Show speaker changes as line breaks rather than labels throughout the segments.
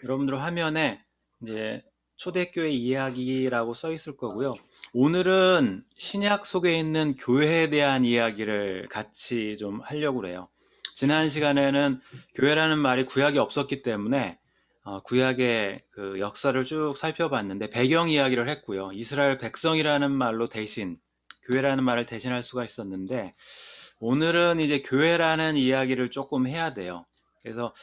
여러분들 화면에 이제 초대교회 이야기라고 써 있을 거고요. 오늘은 신약 속에 있는 교회에 대한 이야기를 같이 좀 하려고 그래요. 지난 시간에는 교회라는 말이 구약에 없었기 때문에 구약의 그 역사를 쭉 살펴봤는데 배경 이야기를 했고요. 이스라엘 백성이라는 말로 대신 교회라는 말을 대신할 수가 있었는데 오늘은 이제 교회라는 이야기를 조금 해야 돼요. 그래서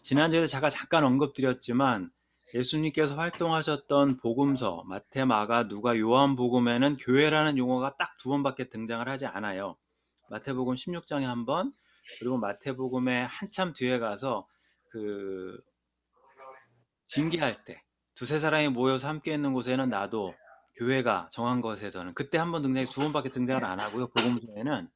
지난주에도 제가 잠깐 언급드렸지만 예수님께서 활동하셨던 복음서 마태, 마가, 누가, 요한복음에는 교회라는 용어가 딱 두 번밖에 등장을 하지 않아요. 마태복음 16장에 한 번, 그리고 마태복음의 한참 뒤에 가서 그 징계할 때 두세 사람이 모여서 함께 있는 곳에는 나도 교회가 정한 것에서는 그때 한 번 등장해 두 번밖에 등장을 안 하고요. 복음서에는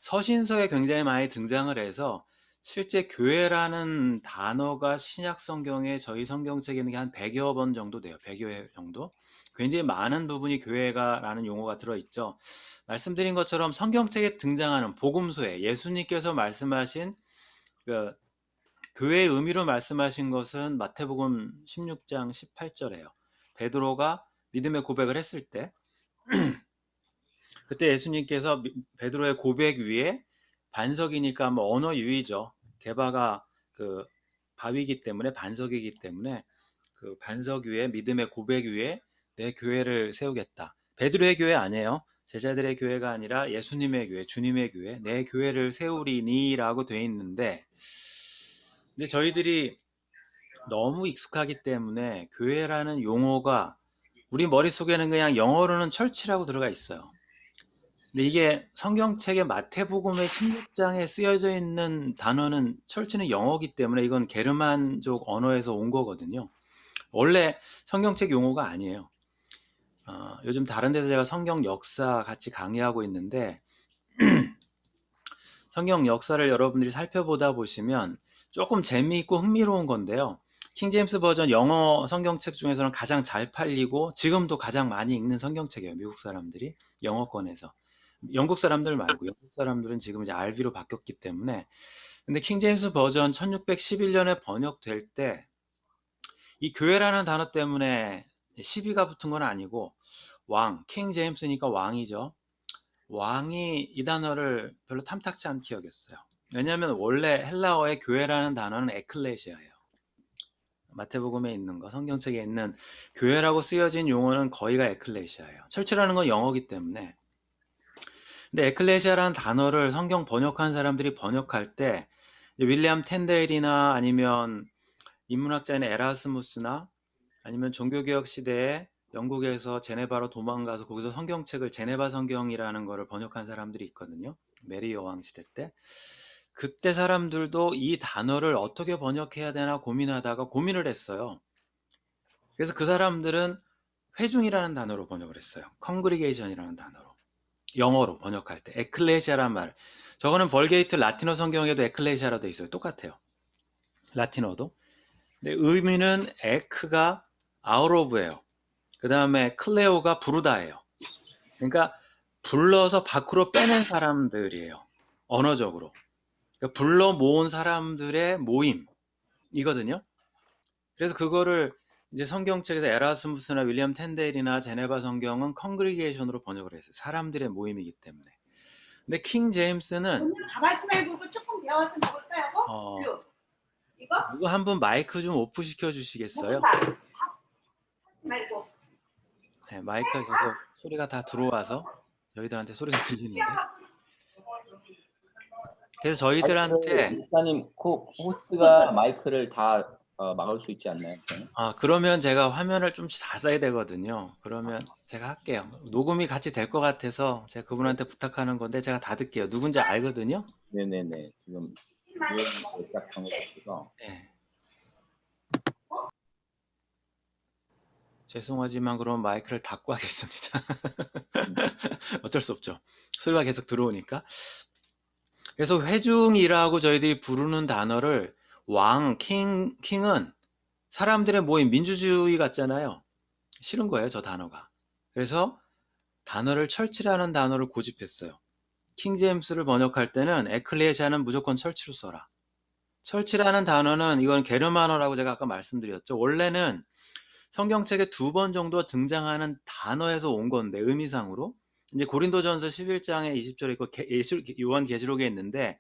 서신서에 굉장히 많이 등장을 해서 실제 교회라는 단어가 신약 성경에 저희 성경책에 있는 게 한 100여 번 정도 돼요. 100여 회 정도. 굉장히 많은 부분이 교회가라는 용어가 들어있죠. 말씀드린 것처럼 성경책에 등장하는 복음서에 예수님께서 말씀하신 그 교회의 의미로 말씀하신 것은 마태복음 16장 18절이에요. 베드로가 믿음의 고백을 했을 때 그때 예수님께서 베드로의 고백 위에 반석이니까 뭐 언어 유희죠. 게바가 그 바위이기 때문에 반석이기 때문에 그 반석 위에 믿음의 고백 위에 내 교회를 세우겠다. 베드로의 교회 아니에요. 제자들의 교회가 아니라 예수님의 교회, 주님의 교회, 내 교회를 세우리니라고 돼 있는데 근데 저희들이 너무 익숙하기 때문에 교회라는 용어가 우리 머릿속에는 그냥 영어로는 철치라고 들어가 있어요. 근데 이게 성경책의 마태복음의 16장에 쓰여져 있는 단어는 철치는 영어이기 때문에 이건 게르만족 언어에서 온 거거든요. 원래 성경책 용어가 아니에요. 요즘 다른 데서 제가 성경 역사 같이 강의하고 있는데 성경 역사를 여러분들이 살펴보다 보시면 조금 재미있고 흥미로운 건데요. 킹제임스 버전 영어 성경책 중에서는 가장 잘 팔리고 지금도 가장 많이 읽는 성경책이에요. 미국 사람들이 영어권에서. 영국 사람들 말고 영국 사람들은 지금 이제 RV로 바뀌었기 때문에 근데 킹제임스 버전 1611년에 번역될 때 이 교회라는 단어 때문에 시비가 붙은 건 아니고 왕, 킹제임스니까 왕이죠. 왕이 이 단어를 별로 탐탁치 않게 여겼어요. 왜냐하면 원래 헬라어의 교회라는 단어는 에클레시아예요. 마태복음에 있는 거, 성경책에 있는 교회라고 쓰여진 용어는 거의가 에클레시아예요. 철치라는 건 영어기 때문에. 근데 에클레시아라는 단어를 성경 번역한 사람들이 번역할 때 윌리엄 텐데일이나 아니면 인문학자인 에라스무스나 아니면 종교개혁 시대에 영국에서 제네바로 도망가서 거기서 성경책을 제네바 성경이라는 거를 번역한 사람들이 있거든요. 메리 여왕 시대 때. 그때 사람들도 이 단어를 어떻게 번역해야 되나 고민하다가 고민을 했어요. 그래서 그 사람들은 회중이라는 단어로 번역을 했어요. 컨그리게이션이라는 단어로. 영어로 번역할 때 에클레시아란 말. 저거는 벌게이트 라틴어 성경에도 에클레시아로 돼 있어요. 똑같아요. 라틴어도. 근데 의미는 에크가 아우로브예요. 그 다음에 클레오가 부르다예요. 그러니까 불러서 밖으로 빼낸 사람들이에요. 언어적으로. 그러니까 불러 모은 사람들의 모임이거든요. 그래서 그거를 이제 성경책에서 에라스무스나 윌리엄 텐데일이나 제네바 성경은 컨그리게이션으로 번역을 했어요. 사람들의 모임이기 때문에. 근데 킹 제임스는
오늘 밥하지 말고 그거 조금 데워서 먹을까요? 이거?
누구 한 분 마이크 좀 오프 시켜 주시겠어요?
볶음밥. 말고.
네, 마이크가 계속 소리가 다 들어와서 저희들한테 소리가 들리는데. 그래서
마이크를
저희들한테
목사님 호스트가 마이크를 다 막을 수 있지 않나요?
그러면 제가 화면을 좀 자세히 되거든요. 그러면 제가 할게요. 녹음이 같이 될 것 같아서 제가 그분한테 부탁하는 건데 제가 닫을게요. 누군지 알거든요.
네네네. 지금 딱 정해졌어서.
네. 죄송하지만 그럼 마이크를 닫고 하겠습니다. 어쩔 수 없죠. 소리가 계속 들어오니까. 그래서 회중이라고 저희들이 부르는 단어를 킹은 사람들의 모임, 민주주의 같잖아요. 싫은 거예요, 저 단어가. 그래서 단어를 철치라는 단어를 고집했어요. 킹제임스를 번역할 때는 에클레시아는 무조건 철치로 써라. 철치라는 단어는 이건 게르만어라고 제가 아까 말씀드렸죠. 원래는 성경책에 2번 정도 등장하는 단어에서 온 건데 의미상으로 이제 고린도전서 11장에 20절에 있고 요한계시록에 있는데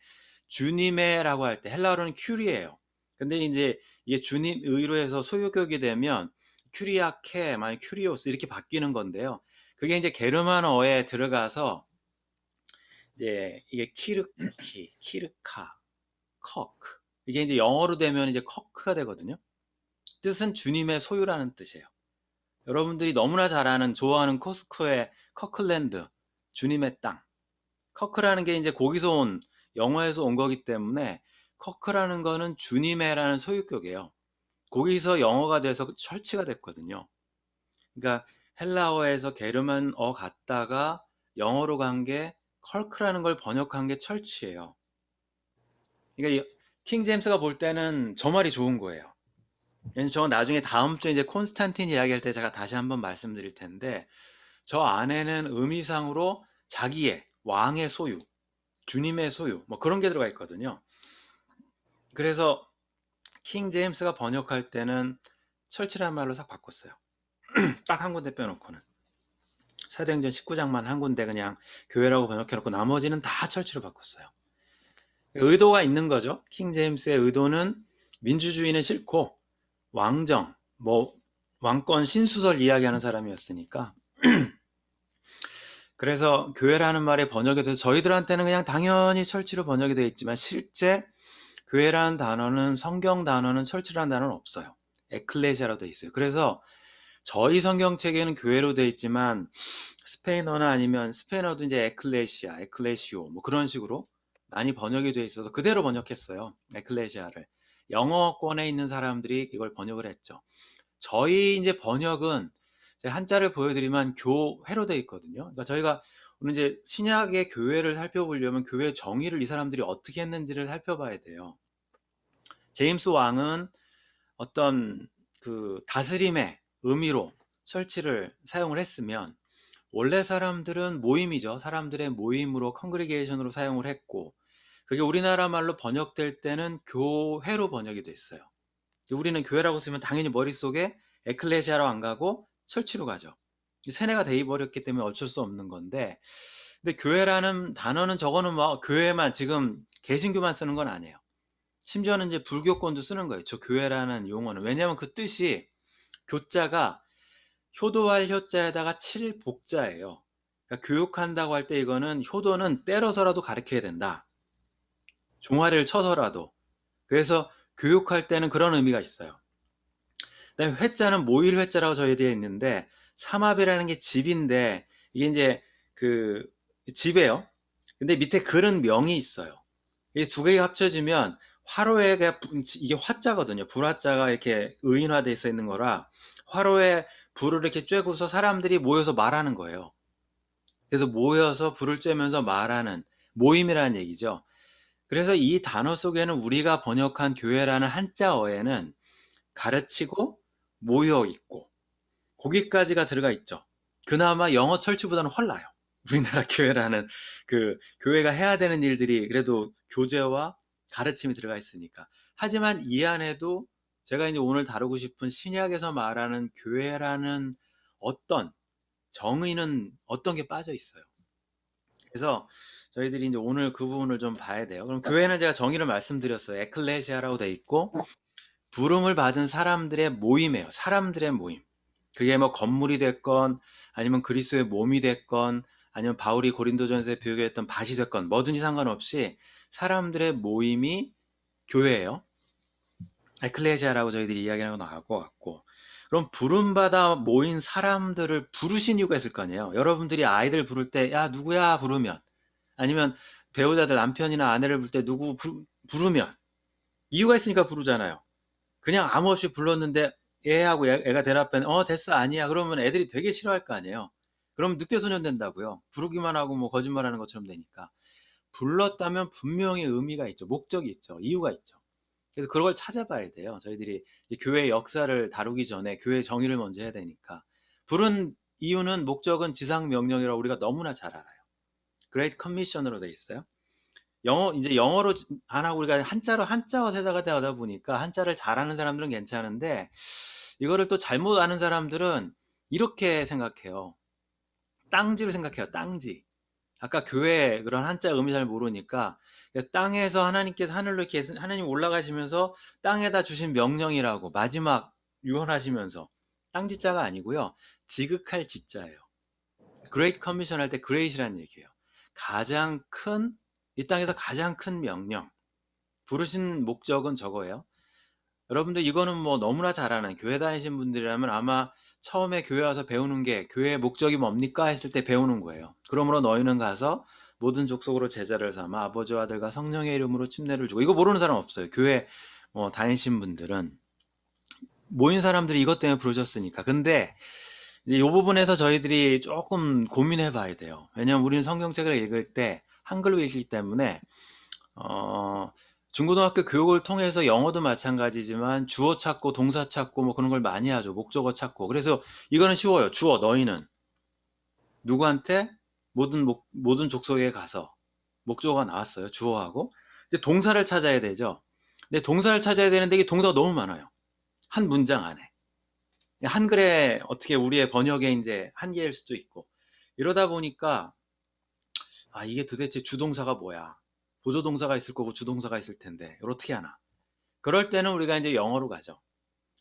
주님의라고 할 때 헬라어로는 큐리예요. 근데 이제 이게 주님 의로 해서 소유격이 되면 큐리아케, 만약 큐리오스 이렇게 바뀌는 건데요. 그게 이제 게르만어에 들어가서 이제 이게 키르카, 커크. 이게 이제 영어로 되면 이제 커크가 되거든요. 뜻은 주님의 소유라는 뜻이에요. 여러분들이 너무나 잘 아는, 좋아하는 코스코의 커클랜드, 주님의 땅. 커크라는 게 이제 거기서 온, 영어에서 온 거기 때문에 커크라는 거는 주님의라는 소유격이에요. 거기서 영어가 돼서 철치가 됐거든요. 그러니까 헬라어에서 게르만어 갔다가 영어로 간 게 컬크라는 걸 번역한 게 철치예요. 그러니까 킹 제임스가 볼 때는 저 말이 좋은 거예요. 저 나중에 다음 주에 이제 콘스탄틴 이야기할 때 제가 다시 한번 말씀드릴 텐데 저 안에는 의미상으로 자기의 왕의 소유, 주님의 소유 뭐 그런 게 들어가 있거든요. 그래서 킹 제임스가 번역할 때는 철치라는 말로 싹 바꿨어요. 딱 한 군데 빼놓고는. 사도행전 19장만 한 군데 그냥 교회라고 번역해놓고 나머지는 다 철치로 바꿨어요. 의도가 있는 거죠. 킹 제임스의 의도는 민주주의는 싫고 왕정, 뭐 왕권 신수설 이야기하는 사람이었으니까 그래서 교회라는 말의 번역에 대해서 저희들한테는 그냥 당연히 철치로 번역이 되어 있지만 실제 교회라는 단어는 성경 단어는 철치라는 단어는 없어요. 에클레시아로 되어 있어요. 그래서 저희 성경책에는 교회로 되어 있지만 스페인어나 아니면 스페인어도 이제 에클레시아, 에클레시오 뭐 그런 식으로 많이 번역이 되어 있어서 그대로 번역했어요. 에클레시아를. 영어권에 있는 사람들이 이걸 번역을 했죠. 저희 이제 번역은 제가 한자를 보여드리면 교회로 되어 있거든요. 그러니까 저희가 오늘 이제 신약의 교회를 살펴보려면 교회 정의를 이 사람들이 어떻게 했는지를 살펴봐야 돼요. 제임스 왕은 어떤 그 다스림의 의미로 철치를 사용을 했으면 원래 사람들은 모임이죠. 사람들의 모임으로 컨그리게이션으로 사용을 했고 그게 우리나라 말로 번역될 때는 교회로 번역이 됐어요. 우리는 교회라고 쓰면 당연히 머릿속에 에클레시아로 안 가고 철치로 가죠. 세뇌가 돼 버렸기 때문에 어쩔 수 없는 건데 근데 교회라는 단어는 저거는 뭐 교회만 지금 개신교만 쓰는 건 아니에요. 심지어는 이제 불교권도 쓰는 거예요. 저 교회라는 용어는. 왜냐하면 그 뜻이 교자가 효도할 효자에다가 칠복자예요. 그러니까 교육한다고 할 때 이거는 효도는 때려서라도 가르쳐야 된다. 종아리를 쳐서라도. 그래서 교육할 때는 그런 의미가 있어요. 그다음에 회자는 모일 회자라고 저희되어 있는데 삼합이라는 게 집인데 이게 이제 그 집이에요. 근데 밑에 글은 명이 있어요. 이 두 개가 합쳐지면 화로에가 이게 화자거든요. 불화자가 이렇게 의인화돼 있어 있는 거라 화로에 불을 이렇게 쬐고서 사람들이 모여서 말하는 거예요. 그래서 모여서 불을 쬐면서 말하는 모임이라는 얘기죠. 그래서 이 단어 속에는 우리가 번역한 교회라는 한자어에는 가르치고 모여 있고 거기까지가 들어가 있죠. 그나마 영어 철치보다는 헐나요. 우리나라 교회라는 그 교회가 해야 되는 일들이 그래도 교제와 가르침이 들어가 있으니까. 하지만 이 안에도 제가 이제 오늘 다루고 싶은 신약에서 말하는 교회라는 어떤 정의는 어떤 게 빠져 있어요. 그래서 저희들이 이제 오늘 그 부분을 좀 봐야 돼요. 그럼 교회는 제가 정의를 말씀드렸어요. 에클레시아라고 돼 있고 부름을 받은 사람들의 모임이에요. 사람들의 모임. 그게 뭐 건물이 됐건 아니면 그리스도의 몸이 됐건 아니면 바울이 고린도전서에 비유했던 밭이 됐건 뭐든지 상관없이 사람들의 모임이 교회예요. 에클레시아라고 저희들이 이야기하고 나고 왔고 그럼 부름받아 모인 사람들을 부르신 이유가 있을 거 아니에요. 여러분들이 아이들 부를 때 야 누구야 부르면 아니면 배우자들 남편이나 아내를 부를 때 누구 부르면 이유가 있으니까 부르잖아요. 그냥 아무 없이 불렀는데 얘하고 애가 대답하면 됐어 아니야 그러면 애들이 되게 싫어할 거 아니에요. 그럼 늑대소년 된다고요. 부르기만 하고 뭐 거짓말하는 것처럼 되니까. 불렀다면 분명히 의미가 있죠. 목적이 있죠. 이유가 있죠. 그래서 그걸 찾아봐야 돼요. 저희들이 교회 역사를 다루기 전에 교회 정의를 먼저 해야 되니까. 부른 이유는 목적은 지상 명령이라고 우리가 너무나 잘 알아요. 그레이트 커미션으로 돼 있어요. 이제 영어로 안 하고 우리가 한자어세다가 하다 보니까 한자를 잘하는 사람들은 괜찮은데 이거를 또 잘못 아는 사람들은 이렇게 생각해요. 땅지로 생각해요. 땅지. 아까 교회 그런 한자 의미 잘 모르니까 땅에서 하나님께서 하늘로 이렇게 하나님 올라가시면서 땅에다 주신 명령이라고 마지막 유언하시면서 땅지자가 아니고요. 지극할 지자예요. Great Commission 할 때 Great이라는 얘기예요. 가장 큰, 이 땅에서 가장 큰 명령. 부르신 목적은 저거예요. 여러분들 이거는 뭐 너무나 잘 아는 교회 다니신 분들이라면 아마 처음에 교회 와서 배우는 게 교회의 목적이 뭡니까 했을 때 배우는 거예요. 그러므로 너희는 가서 모든 족속으로 제자를 삼아 아버지와 아들과 성령의 이름으로 침례를 주고, 이거 모르는 사람 없어요. 교회 다니신 분들은 모인 사람들이 이것 때문에 부르셨으니까. 근데 이 부분에서 저희들이 조금 고민해 봐야 돼요. 왜냐면 우리는 성경책을 읽을 때 한글로 읽기 때문에 중고등학교 교육을 통해서 영어도 마찬가지지만 주어 찾고 동사 찾고 뭐 그런 걸 많이 하죠. 목적어 찾고. 그래서 이거는 쉬워요. 주어 너희는 누구한테 모든 족속에 가서 목적어가 나왔어요. 주어하고. 이제 동사를 찾아야 되죠. 근데 동사를 찾아야 되는데 이게 동사가 너무 많아요. 한 문장 안에. 한글에 어떻게 우리의 번역에 이제 한계일 수도 있고. 이러다 보니까 이게 도대체 주동사가 뭐야? 보조동사가 있을 거고 주동사가 있을 텐데 이걸 어떻게 하나? 그럴 때는 우리가 이제 영어로 가죠.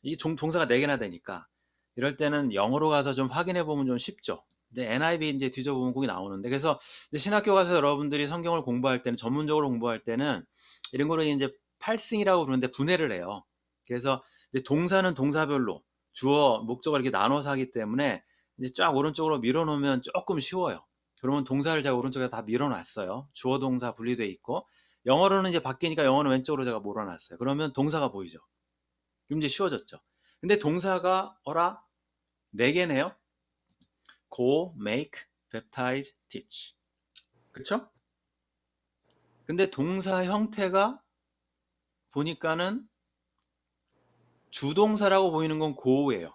이 동사가 4개나 되니까 이럴 때는 영어로 가서 좀 확인해 보면 좀 쉽죠. 근데 NIV 이제 뒤져보면 거기 나오는데, 그래서 이제 신학교 가서 여러분들이 성경을 공부할 때는, 전문적으로 공부할 때는 이런 거를 이제 팔싱이라고 부르는데 분해를 해요. 그래서 이제 동사는 동사별로 주어, 목적을 이렇게 나눠서 하기 때문에 이제 쫙 오른쪽으로 밀어놓으면 조금 쉬워요. 그러면 동사를 제가 오른쪽에 다 밀어놨어요. 주어 동사 분리돼 있고, 영어로는 이제 바뀌니까 영어는 왼쪽으로 제가 몰아놨어요. 그러면 동사가 보이죠. 그럼 이제 쉬워졌죠. 근데 동사가 4개네요. Go, make, baptize, teach. 그쵸? 근데 동사 형태가 보니까는 주동사라고 보이는 건 go예요.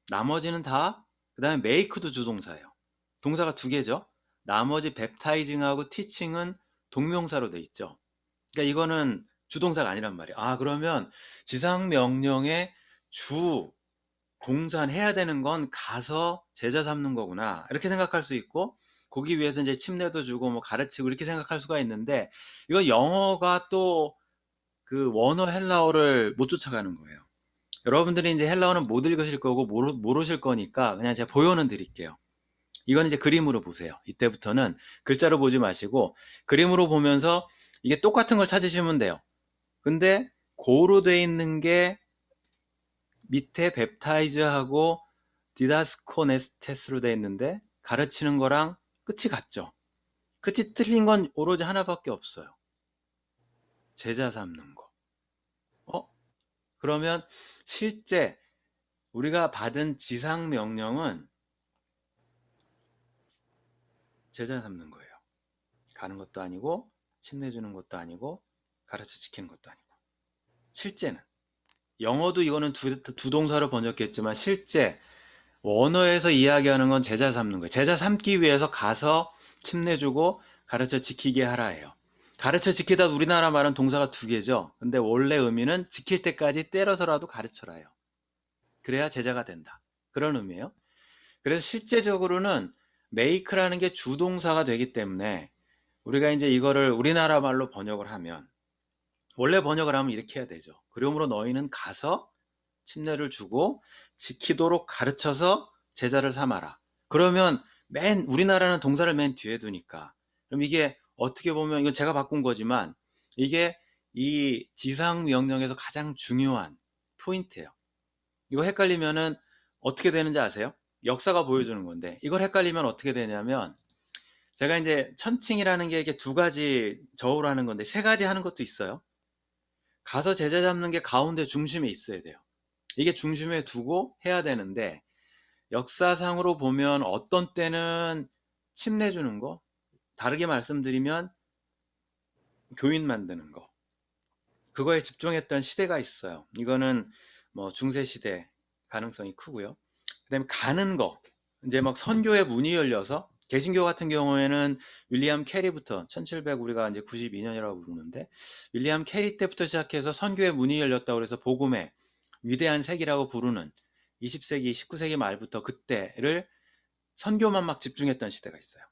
나머지는 다, 그 다음에 make도 주동사예요. 동사가 2개죠. 나머지 baptizing하고 teaching은 동명사로 돼 있죠. 그러니까 이거는 주동사가 아니란 말이에요. 그러면 지상명령의 주 동산 해야 되는 건 가서 제자 삼는 거구나, 이렇게 생각할 수 있고, 거기 위해서 이제 침례도 주고 뭐 가르치고 이렇게 생각할 수가 있는데, 이거 영어가 또 그 원어 헬라어를 못 쫓아가는 거예요. 여러분들이 이제 헬라어는 못 읽으실 거고 모르실 거니까 그냥 제가 보여는 드릴게요. 이건 이제 그림으로 보세요. 이때부터는 글자로 보지 마시고 그림으로 보면서 이게 똑같은 걸 찾으시면 돼요. 근데 고로 돼 있는 게 밑에 뱁타이즈하고 디다스코네스테스로 돼 있는데 가르치는 거랑 끝이 같죠. 끝이 틀린 건 오로지 하나밖에 없어요. 제자 삼는 거. 그러면 실제 우리가 받은 지상 명령은 제자 삼는 거예요. 가는 것도 아니고 침례 주는 것도 아니고 가르쳐 지키는 것도 아니고. 실제는 영어도 이거는 두 동사로 번역했지만 실제 원어에서 이야기하는 건 제자 삼는 거예요. 제자 삼기 위해서 가서 침례 주고 가르쳐 지키게 하라예요. 가르쳐 지키다 우리나라 말은 동사가 2개죠. 근데 원래 의미는 지킬 때까지 때려서라도 가르쳐라요. 그래야 제자가 된다. 그런 의미예요. 그래서 실제적으로는 make라는 게 주동사가 되기 때문에 우리가 이제 이거를 우리나라 말로 번역을 하면, 원래 번역을 하면 이렇게 해야 되죠. 그러므로 너희는 가서 침례를 주고 지키도록 가르쳐서 제자를 삼아라. 그러면 우리나라는 동사를 맨 뒤에 두니까, 그럼 이게 어떻게 보면 이건 제가 바꾼 거지만 이게 이 지상 명령에서 가장 중요한 포인트예요. 이거 헷갈리면은 어떻게 되는지 아세요? 역사가 보여주는 건데, 이걸 헷갈리면 어떻게 되냐면, 제가 이제 천칭이라는 게 이렇게 2가지 저우로 하는 건데 3가지 하는 것도 있어요. 가서 제자 잡는 게 가운데 중심에 있어야 돼요. 이게 중심에 두고 해야 되는데, 역사상으로 보면 어떤 때는 침례 주는 거, 다르게 말씀드리면 교인 만드는 거, 그거에 집중했던 시대가 있어요. 이거는 뭐 중세 시대 가능성이 크고요. 그다음에 가는 거, 이제 막 선교의 문이 열려서 개신교 같은 경우에는 윌리엄 캐리부터 1700 우리가 이제 92년이라고 부르는데 윌리엄 캐리 때부터 시작해서 선교의 문이 열렸다고 해서 복음의 위대한 세기라고 부르는 20세기, 19세기 말부터 그때를 선교만 막 집중했던 시대가 있어요.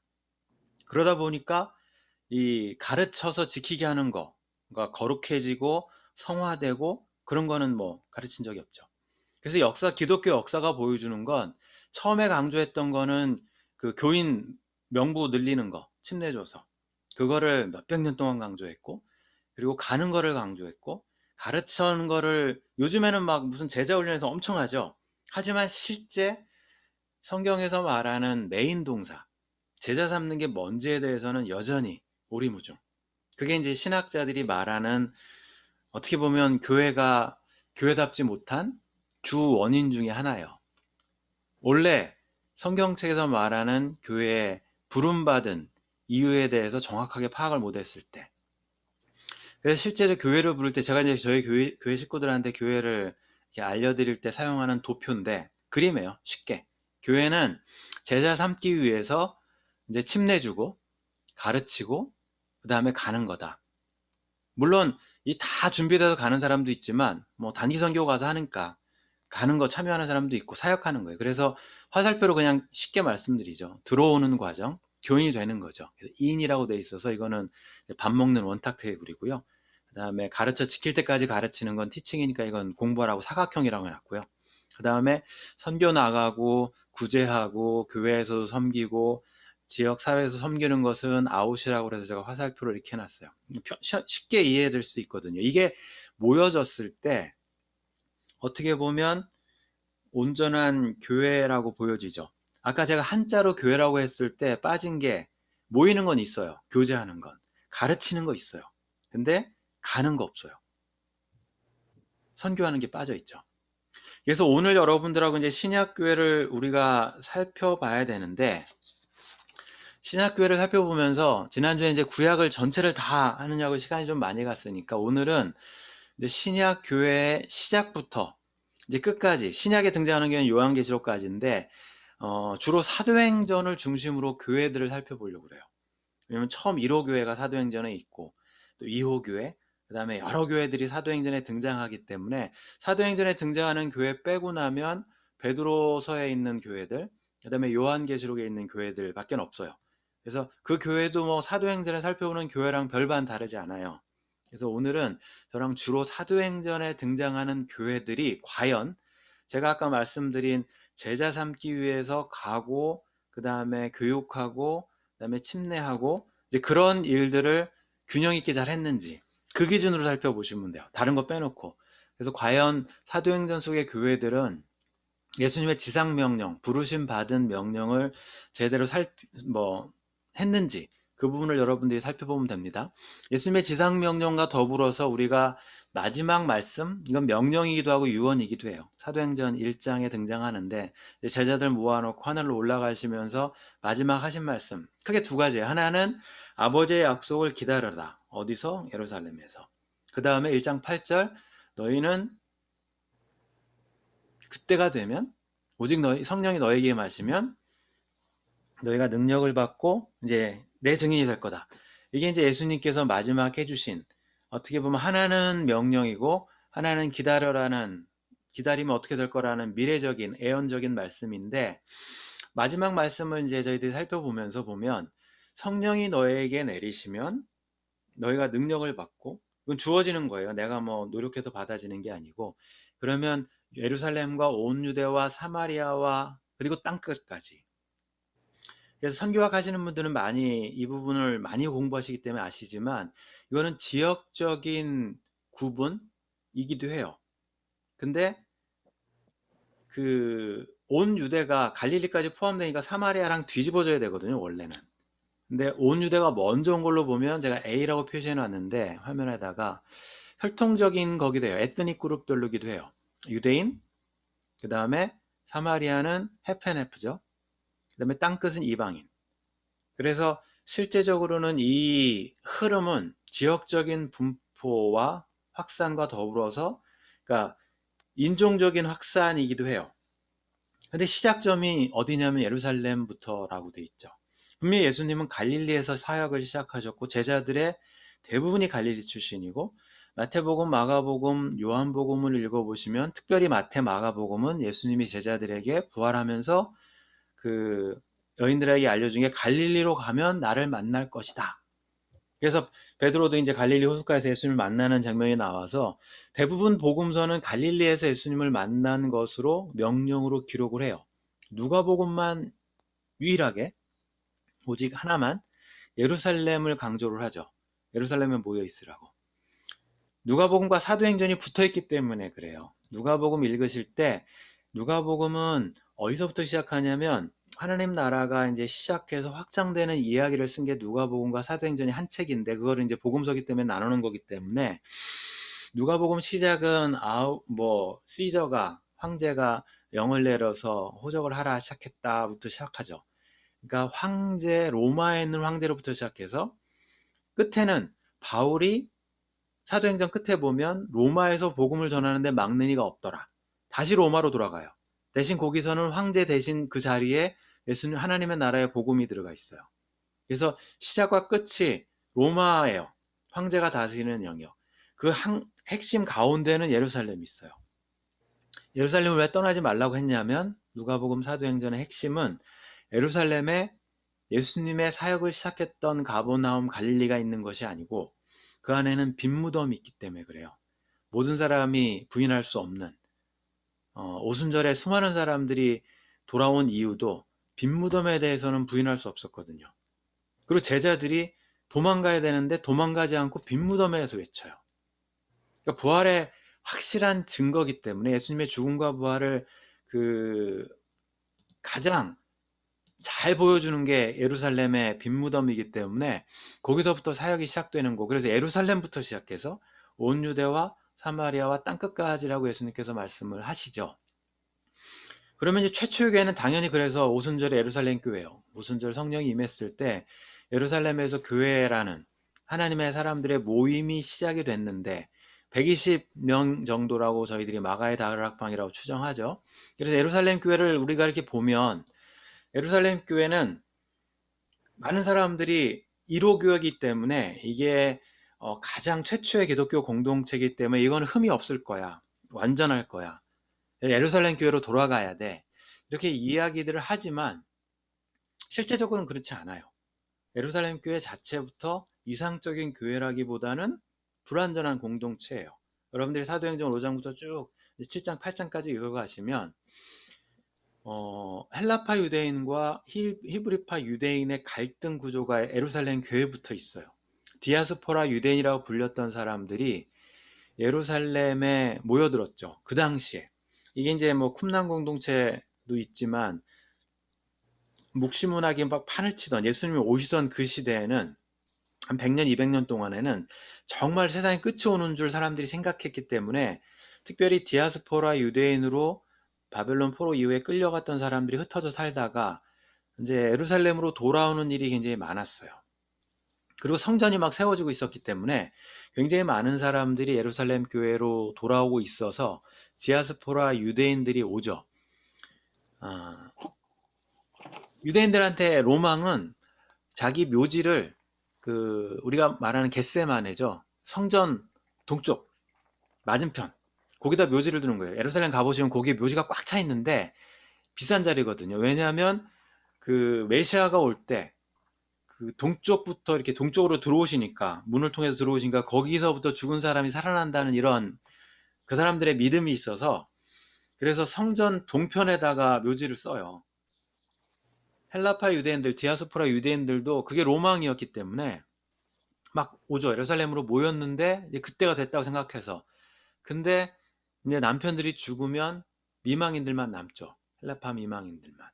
그러다 보니까 이 가르쳐서 지키게 하는 거가 거룩해지고 성화되고 그런 거는 뭐 가르친 적이 없죠. 그래서 기독교 역사가 보여주는 건 처음에 강조했던 거는 그 교인 명부 늘리는 거, 침례줘서 그거를 몇백 년 동안 강조했고, 그리고 가는 거를 강조했고, 가르치는 거를 요즘에는 막 무슨 제자 훈련에서 엄청 하죠. 하지만 실제 성경에서 말하는 메인 동사, 제자 삼는 게 뭔지에 대해서는 여전히 오리무중. 그게 이제 신학자들이 말하는 어떻게 보면 교회답지 못한 주 원인 중에 하나예요. 원래 성경책에서 말하는 교회에 부름받은 이유에 대해서 정확하게 파악을 못했을 때, 그래서 실제로 교회를 부를 때 제가 이제 저희 교회 식구들한테 교회를 이렇게 알려드릴 때 사용하는 도표인데, 그림이에요. 쉽게 교회는 제자 삼기 위해서 이제 침례주고 가르치고 그 다음에 가는 거다. 물론 이 다 준비돼서 가는 사람도 있지만 뭐 단기 선교 가서 하니까 가는 거 참여하는 사람도 있고 사역하는 거예요. 그래서 화살표로 그냥 쉽게 말씀드리죠. 들어오는 과정, 교인이 되는 거죠. 인이라고 돼 있어서 이거는 밥 먹는 원탁 테이블이고요. 그 다음에 가르쳐 지킬 때까지 가르치는 건 티칭이니까 이건 공부하라고 사각형이라고 해놨고요. 그 다음에 선교 나가고 구제하고 교회에서도 섬기고 지역 사회에서 섬기는 것은 아웃이라고 해서 제가 화살표를 이렇게 해놨어요. 쉽게 이해될 수 있거든요. 이게 모여졌을 때 어떻게 보면 온전한 교회라고 보여지죠. 아까 제가 한자로 교회라고 했을 때 빠진 게 모이는 건 있어요. 교제하는 건. 가르치는 거 있어요. 근데 가는 거 없어요. 선교하는 게 빠져 있죠. 그래서 오늘 여러분들하고 이제 신약교회를 우리가 살펴봐야 되는데, 신약교회를 살펴보면서 지난주에 이제 구약을 전체를 다 하느냐고 시간이 좀 많이 갔으니까 오늘은 이제 신약교회의 시작부터 이제 끝까지, 신약에 등장하는 교회는 요한계시록까지인데 주로 사도행전을 중심으로 교회들을 살펴보려고 그래요. 왜냐면 처음 1호 교회가 사도행전에 있고 또 2호 교회, 그 다음에 여러 교회들이 사도행전에 등장하기 때문에 사도행전에 등장하는 교회 빼고 나면 베드로서에 있는 교회들, 그 다음에 요한계시록에 있는 교회들 밖에 없어요. 그래서 그 교회도 뭐 사도행전에 살펴보는 교회랑 별반 다르지 않아요. 그래서 오늘은 저랑 주로 사도행전에 등장하는 교회들이 과연 제가 아까 말씀드린 제자 삼기 위해서 가고 그 다음에 교육하고 그 다음에 침례하고 이제 그런 일들을 균형 있게 잘 했는지 그 기준으로 살펴보시면 돼요. 다른 거 빼놓고. 그래서 과연 사도행전 속의 교회들은 예수님의 지상명령, 부르심 받은 명령을 제대로 했는지 그 부분을 여러분들이 살펴보면 됩니다. 예수님의 지상명령과 더불어서 우리가 마지막 말씀, 이건 명령이기도 하고 유언이기도 해요. 사도행전 1장에 등장하는데 제자들 모아놓고 하늘로 올라가시면서 마지막 하신 말씀 크게 두 가지예요. 하나는 아버지의 약속을 기다려라. 어디서? 예루살렘에서. 그 다음에 1장 8절 너희는 그때가 되면 오직 성령이 너에게 임하시면 너희가 능력을 받고 이제 내 증인이 될 거다. 이게 이제 예수님께서 마지막 해주신, 어떻게 보면 하나는 명령이고 하나는 기다리면 어떻게 될 거라는 미래적인 애언적인 말씀인데, 마지막 말씀을 이제 저희들이 살펴보면서 보면 성령이 너에게 내리시면 너희가 능력을 받고, 이건 주어지는 거예요. 내가 뭐 노력해서 받아지는 게 아니고, 그러면 예루살렘과 온 유대와 사마리아와 그리고 땅끝까지. 그래서 선교학 하시는 분들은 많이 이 부분을 많이 공부하시기 때문에 아시지만 이거는 지역적인 구분이기도 해요. 근데 그 온 유대가 갈릴리까지 포함되니까 사마리아랑 뒤집어져야 되거든요, 원래는. 근데 온 유대가 먼저 온 걸로 보면 제가 A라고 표시해 놨는데 화면에다가 혈통적인 거기도 해요. 에트닉 그룹별로기도 해요. 유대인, 그 다음에 사마리아는 해펜해프죠. 그 다음에 땅끝은 이방인. 그래서 실제적으로는 이 흐름은 지역적인 분포와 확산과 더불어서, 그러니까 인종적인 확산이기도 해요. 근데 시작점이 어디냐면 예루살렘부터라고 돼 있죠. 분명히 예수님은 갈릴리에서 사역을 시작하셨고 제자들의 대부분이 갈릴리 출신이고 마태복음, 마가복음, 요한복음을 읽어보시면 특별히 마태, 마가복음은 예수님이 제자들에게 부활하면서 그 여인들에게 알려준 게 갈릴리로 가면 나를 만날 것이다. 그래서 베드로도 이제 갈릴리 호숫가에서 예수님을 만나는 장면이 나와서 대부분 복음서는 갈릴리에서 예수님을 만난 것으로 명령으로 기록을 해요. 누가복음만 유일하게 오직 하나만 예루살렘을 강조를 하죠. 예루살렘에 모여 있으라고. 누가복음과 사도행전이 붙어있기 때문에 그래요. 누가복음 읽으실 때 누가복음은 어디서부터 시작하냐면 하나님 나라가 이제 시작해서 확장되는 이야기를 쓴 게 누가복음과 사도행전이 한 책인데 그거를 이제 복음서기 때문에 나누는 거기 때문에 누가복음 시작은 시저가 황제가 영을 내려서 호적을 하라 시작했다부터 시작하죠. 그러니까 황제 로마에 있는 황제로부터 시작해서 끝에는 바울이 사도행전 끝에 보면 로마에서 복음을 전하는데 막는 이가 없더라. 다시 로마로 돌아가요. 대신 거기서는 황제 대신 그 자리에 예수님 하나님의 나라의 복음이 들어가 있어요. 그래서 시작과 끝이 로마예요. 황제가 다스리는 영역. 그 핵심 가운데는 예루살렘이 있어요. 예루살렘을 왜 떠나지 말라고 했냐면 누가복음 사도행전의 핵심은 예루살렘에 예수님의 사역을 시작했던 가버나움 갈릴리가 있는 것이 아니고 그 안에는 빈 무덤이 있기 때문에 그래요. 모든 사람이 부인할 수 없는 오순절에 수많은 사람들이 돌아온 이유도 빈 무덤에 대해서는 부인할 수 없었거든요. 그리고 제자들이 도망가야 되는데 도망가지 않고 빈 무덤에서 외쳐요. 그러니까 부활의 확실한 증거기 때문에 예수님의 죽음과 부활을 가장 잘 보여주는 게 예루살렘의 빈 무덤이기 때문에 거기서부터 사역이 시작되는 거. 그래서 예루살렘부터 시작해서 온 유대와 사마리아와 땅끝까지라고 예수님께서 말씀을 하시죠. 그러면 이제 최초의 교회는 당연히 그래서 오순절에 예루살렘 교회요. 오순절 성령이 임했을 때 예루살렘에서 교회라는 하나님의 사람들의 모임이 시작이 됐는데 120명 정도라고 저희들이 마가의 다락방이라고 추정하죠. 그래서 예루살렘 교회를 우리가 이렇게 보면 예루살렘 교회는 많은 사람들이 1호 교회이기 때문에 이게 가장 최초의 기독교 공동체이기 때문에 이건 흠이 없을 거야. 완전할 거야. 예루살렘 교회로 돌아가야 돼. 이렇게 이야기들을 하지만 실제적으로는 그렇지 않아요. 예루살렘 교회 자체부터 이상적인 교회라기보다는 불완전한 공동체예요. 여러분들이 사도행전 5장부터 쭉 7장, 8장까지 읽어가시면 헬라파 유대인과 히브리파 유대인의 갈등 구조가 예루살렘 교회부터 있어요. 디아스포라 유대인이라고 불렸던 사람들이 예루살렘에 모여들었죠. 그 당시에. 이게 이제 쿰난 공동체도 있지만 묵시문학이 막 판을 치던 예수님이 오시던 그 시대에는 한 100년, 200년 동안에는 정말 세상에 끝이 오는 줄 사람들이 생각했기 때문에 특별히 디아스포라 유대인으로 바벨론 포로 이후에 끌려갔던 사람들이 흩어져 살다가 이제 예루살렘으로 돌아오는 일이 굉장히 많았어요. 그리고 성전이 막 세워지고 있었기 때문에 굉장히 많은 사람들이 예루살렘 교회로 돌아오고 있어서 디아스포라 유대인들이 오죠. 유대인들한테 로망은 자기 묘지를 우리가 말하는 겟세마네죠. 성전 동쪽 맞은편 거기다 묘지를 두는 거예요. 예루살렘 가보시면 거기에 묘지가 꽉 차 있는데 비싼 자리거든요. 왜냐하면 메시아가 올 때 동쪽부터 이렇게 동쪽으로 들어오시니까 문을 통해서 들어오시니까 거기서부터 죽은 사람이 살아난다는 이런 그 사람들의 믿음이 있어서 그래서 성전 동편에다가 묘지를 써요. 헬라파 유대인들, 디아스포라 유대인들도 그게 로망이었기 때문에 막 오죠. 예루살렘으로 모였는데 이제 그때가 됐다고 생각해서. 근데 이제 남편들이 죽으면 미망인들만 남죠. 헬라파 미망인들만.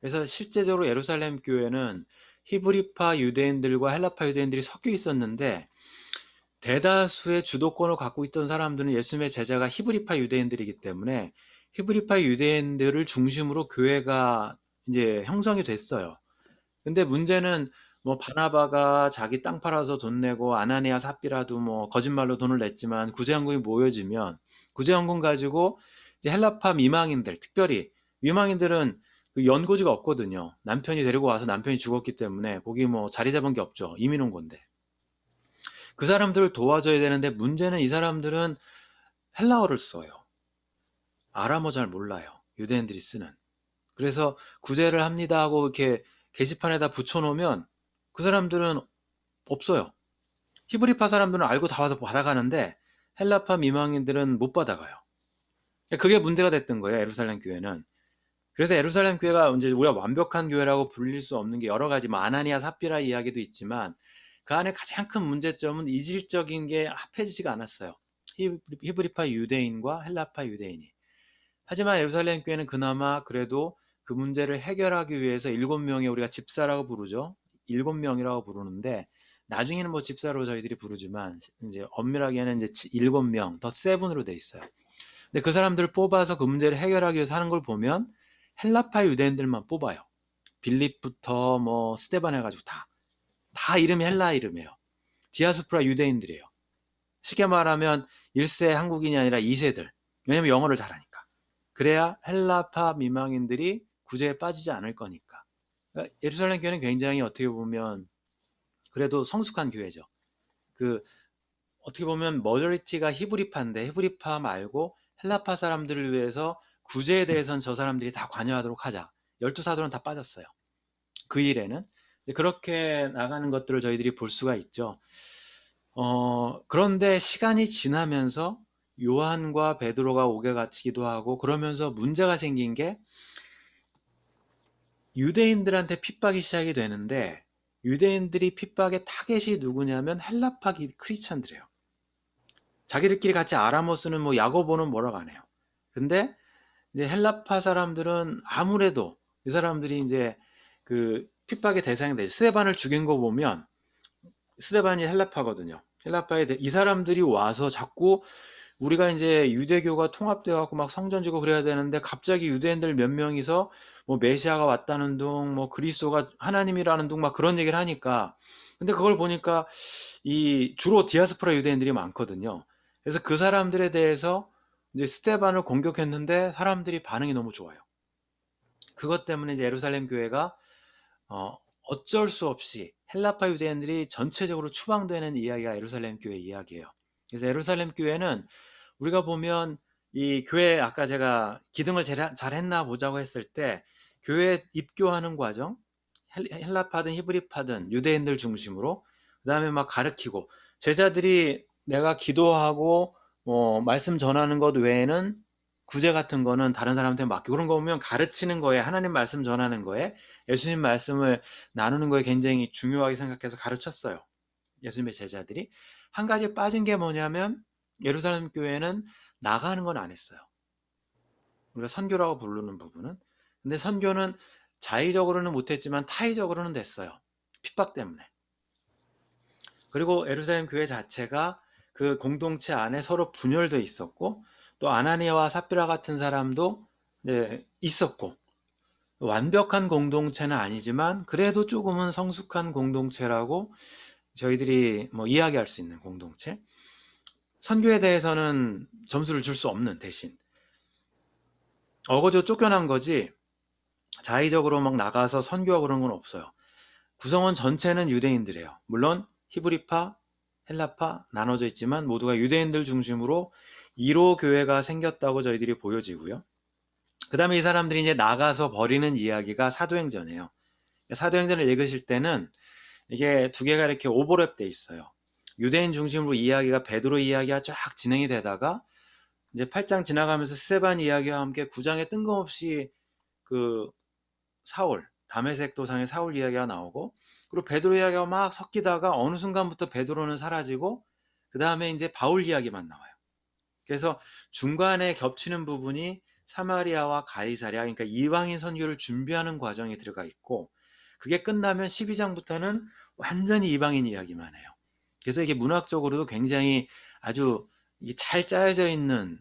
그래서 실제적으로 예루살렘 교회는 히브리파 유대인들과 헬라파 유대인들이 섞여 있었는데 대다수의 주도권을 갖고 있던 사람들은 예수님의 제자가 히브리파 유대인들이기 때문에 히브리파 유대인들을 중심으로 교회가 이제 형성이 됐어요. 근데 문제는 바나바가 자기 땅 팔아서 돈 내고 아나니아 삽비라도 거짓말로 돈을 냈지만 구제연금이 모여지면 구제연금 가지고 이제 헬라파 미망인들, 특별히 미망인들은 그 연고지가 없거든요. 남편이 데리고 와서 남편이 죽었기 때문에 거기 뭐 자리 잡은 게 없죠. 이민 온 건데. 그 사람들을 도와줘야 되는데 문제는 이 사람들은 헬라어를 써요. 아람어 잘 몰라요. 유대인들이 쓰는. 그래서 구제를 합니다 하고 이렇게 게시판에다 붙여놓으면 그 사람들은 없어요. 히브리파 사람들은 알고 다 와서 받아가는데 헬라파 미망인들은 못 받아가요. 그게 문제가 됐던 거예요. 예루살렘 교회는. 그래서 예루살렘 교회가 이제 우리가 완벽한 교회라고 불릴 수 없는 게 여러 가지 뭐 아나니아 삽비라 이야기도 있지만 그 안에 가장 큰 문제점은 이질적인 게 합해지지가 않았어요. 히브리파 유대인과 헬라파 유대인이. 하지만 예루살렘 교회는 그나마 그래도 그 문제를 해결하기 위해서 7명의 우리가 집사라고 부르죠. 7명이라고 부르는데 나중에는 뭐 집사로 저희들이 부르지만 이제 엄밀하게는 이제 7명 더 세븐으로 돼 있어요. 근데 그 사람들을 뽑아서 그 문제를 해결하기 위해서 하는 걸 보면 헬라파 유대인들만 뽑아요. 빌립부터 뭐 스데반 해가지고 다 이름이 헬라 이름이에요. 디아스포라 유대인들이에요. 쉽게 말하면 1세 한국인이 아니라 2세들. 왜냐면 영어를 잘하니까. 그래야 헬라파 미망인들이 구제에 빠지지 않을 거니까. 그러니까 예루살렘 교회는 굉장히 어떻게 보면 그래도 성숙한 교회죠. 그 어떻게 보면 머저리티가 히브리파인데 히브리파 말고 헬라파 사람들을 위해서 구제에 대해서는 저 사람들이 다 관여하도록 하자. 12사도는 다 빠졌어요. 그 일에는. 그렇게 나가는 것들을 저희들이 볼 수가 있죠. 그런데 시간이 지나면서 요한과 베드로가 옥에 갇히기도 하고 그러면서 문제가 생긴 게 유대인들한테 핍박이 시작이 되는데 유대인들이 핍박의 타겟이 누구냐면 헬라파 크리스찬들이에요. 자기들끼리 같이 아람어 쓰는 뭐 야고보는 뭐라고 안 해요. 근데 이제 헬라파 사람들은 아무래도 이 사람들이 이제 그 핍박의 대상이 되죠. 스데반을 죽인 거 보면 스데반이 헬라파거든요. 헬라파에 이 사람들이 와서 자꾸 우리가 이제 유대교가 통합되어 갖고 막 성전 지고 그래야 되는데 갑자기 유대인들 몇 명이서 뭐 메시아가 왔다는 둥, 뭐 그리스도가 하나님이라는 둥 막 그런 얘기를 하니까 근데 그걸 보니까 이 주로 디아스포라 유대인들이 많거든요. 그래서 그 사람들에 대해서 이제 스데반을 공격했는데 사람들이 반응이 너무 좋아요. 그것 때문에 이제 예루살렘 교회가 어쩔 수 없이 헬라파 유대인들이 전체적으로 추방되는 이야기가 예루살렘 교회 이야기예요. 그래서 예루살렘 교회는 우리가 보면 이 교회 아까 제가 기둥을 잘 했나 보자고 했을 때 교회 입교하는 과정 헬라파든 히브리파든 유대인들 중심으로 그 다음에 막 가르치고 제자들이 내가 기도하고 뭐 말씀 전하는 것 외에는 구제 같은 거는 다른 사람한테 맡기고 그런 거 보면 가르치는 거에 하나님 말씀 전하는 거에 예수님 말씀을 나누는 거에 굉장히 중요하게 생각해서 가르쳤어요. 예수님의 제자들이. 한 가지 빠진 게 뭐냐면 예루살렘 교회는 나가는 건 안 했어요. 우리가 선교라고 부르는 부분은. 근데 선교는 자의적으로는 못했지만 타의적으로는 됐어요. 핍박 때문에. 그리고 예루살렘 교회 자체가 그 공동체 안에 서로 분열돼 있었고 또 아나니아와 삽비라 같은 사람도 있었고 완벽한 공동체는 아니지만 그래도 조금은 성숙한 공동체라고 저희들이 뭐 이야기할 수 있는 공동체. 선교에 대해서는 점수를 줄 수 없는 대신 어거저 쫓겨난 거지 자의적으로 막 나가서 선교하고 그런 건 없어요. 구성원 전체는 유대인들이에요. 물론 히브리파, 헬라파 나눠져 있지만 모두가 유대인들 중심으로 1호 교회가 생겼다고 저희들이 보여지고요. 그 다음에 이 사람들이 이제 나가서 벌이는 이야기가 사도행전이에요. 사도행전을 읽으실 때는 이게 두 개가 이렇게 오버랩 돼 있어요. 유대인 중심으로 이야기가 베드로 이야기가 쫙 진행이 되다가 이제 8장 지나가면서 스데반 이야기와 함께 9장에 뜬금없이 그 사울, 다메섹 도상의 사울 이야기가 나오고 그리고 베드로 이야기가 막 섞이다가 어느 순간부터 베드로는 사라지고 그 다음에 이제 바울 이야기만 나와요. 그래서 중간에 겹치는 부분이 사마리아와 가이사랴, 그러니까 이방인 선교를 준비하는 과정에 들어가 있고 그게 끝나면 12장부터는 완전히 이방인 이야기만 해요. 그래서 이게 문학적으로도 굉장히 아주 잘 짜여져 있는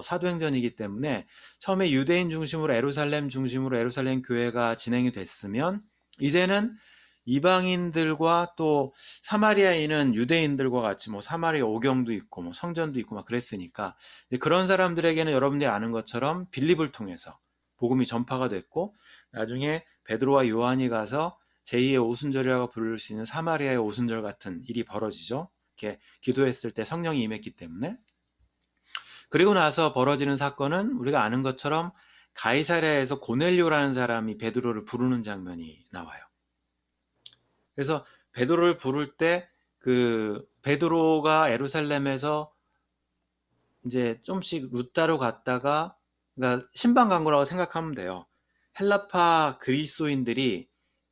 사도행전이기 때문에 처음에 유대인 중심으로 예루살렘 중심으로 예루살렘 교회가 진행이 됐으면 이제는 이방인들과 또 사마리아인은 유대인들과 같이 뭐 사마리아 오경도 있고 뭐 성전도 있고 막 그랬으니까 그런 사람들에게는 여러분들이 아는 것처럼 빌립을 통해서 복음이 전파가 됐고, 나중에 베드로와 요한이 가서 제2의 오순절이라고 부를 수 있는 사마리아의 오순절 같은 일이 벌어지죠. 이렇게 기도했을 때 성령이 임했기 때문에. 그리고 나서 벌어지는 사건은 우리가 아는 것처럼 가이사랴에서 고넬료라는 사람이 베드로를 부르는 장면이 나와요. 그래서 베드로를 부를 때 그 베드로가 예루살렘에서 이제 좀씩 루따로 갔다가, 그러니까 신방 간 거라고 생각하면 돼요. 헬라파 그리스도인들이,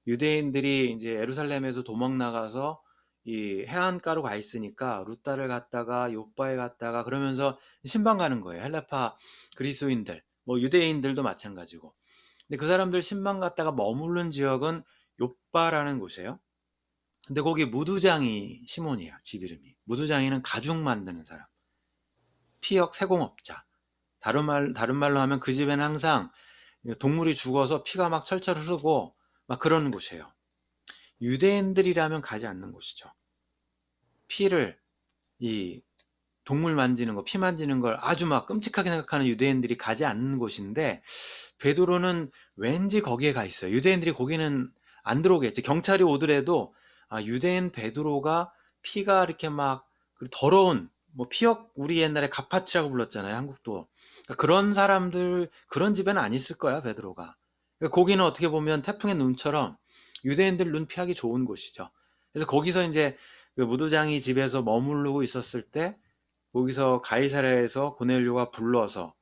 유대인들이 이제 예루살렘에서 도망 나가서 이 해안가로 가 있으니까 루따를 갔다가 요빠에 갔다가 그러면서 신방 가는 거예요. 헬라파 그리스도인들, 뭐 유대인들도 마찬가지고. 근데 그 사람들 신방 갔다가 머무른 지역은 요빠라는 곳이에요. 근데 거기 무두장이 시몬이에요. 집 이름이. 무두장이는 가죽 만드는 사람, 피역 세공업자. 다른 말로 하면 그 집에는 항상 동물이 죽어서 피가 막 철철 흐르고 막 그런 곳이에요. 유대인들이라면 가지 않는 곳이죠. 피를, 이 동물 만지는 거, 피 만지는 걸 아주 막 끔찍하게 생각하는 유대인들이 가지 않는 곳인데, 베드로는 왠지 거기에 가 있어요. 유대인들이 거기는 안 들어오겠지. 경찰이 오더라도 유대인 베드로가 피가 이렇게 막 더러운, 뭐 피역, 우리 옛날에 가파치라고 불렀잖아요, 한국도. 그러니까 그런 사람들, 그런 집에는 안 있을 거야, 베드로가. 그러니까 거기는 어떻게 보면 태풍의 눈처럼 유대인들 눈 피하기 좋은 곳이죠. 그래서 거기서 이제 그 무두장이 집에서 머무르고 있었을 때, 거기서 가이사랴에서 고넬료가 불러서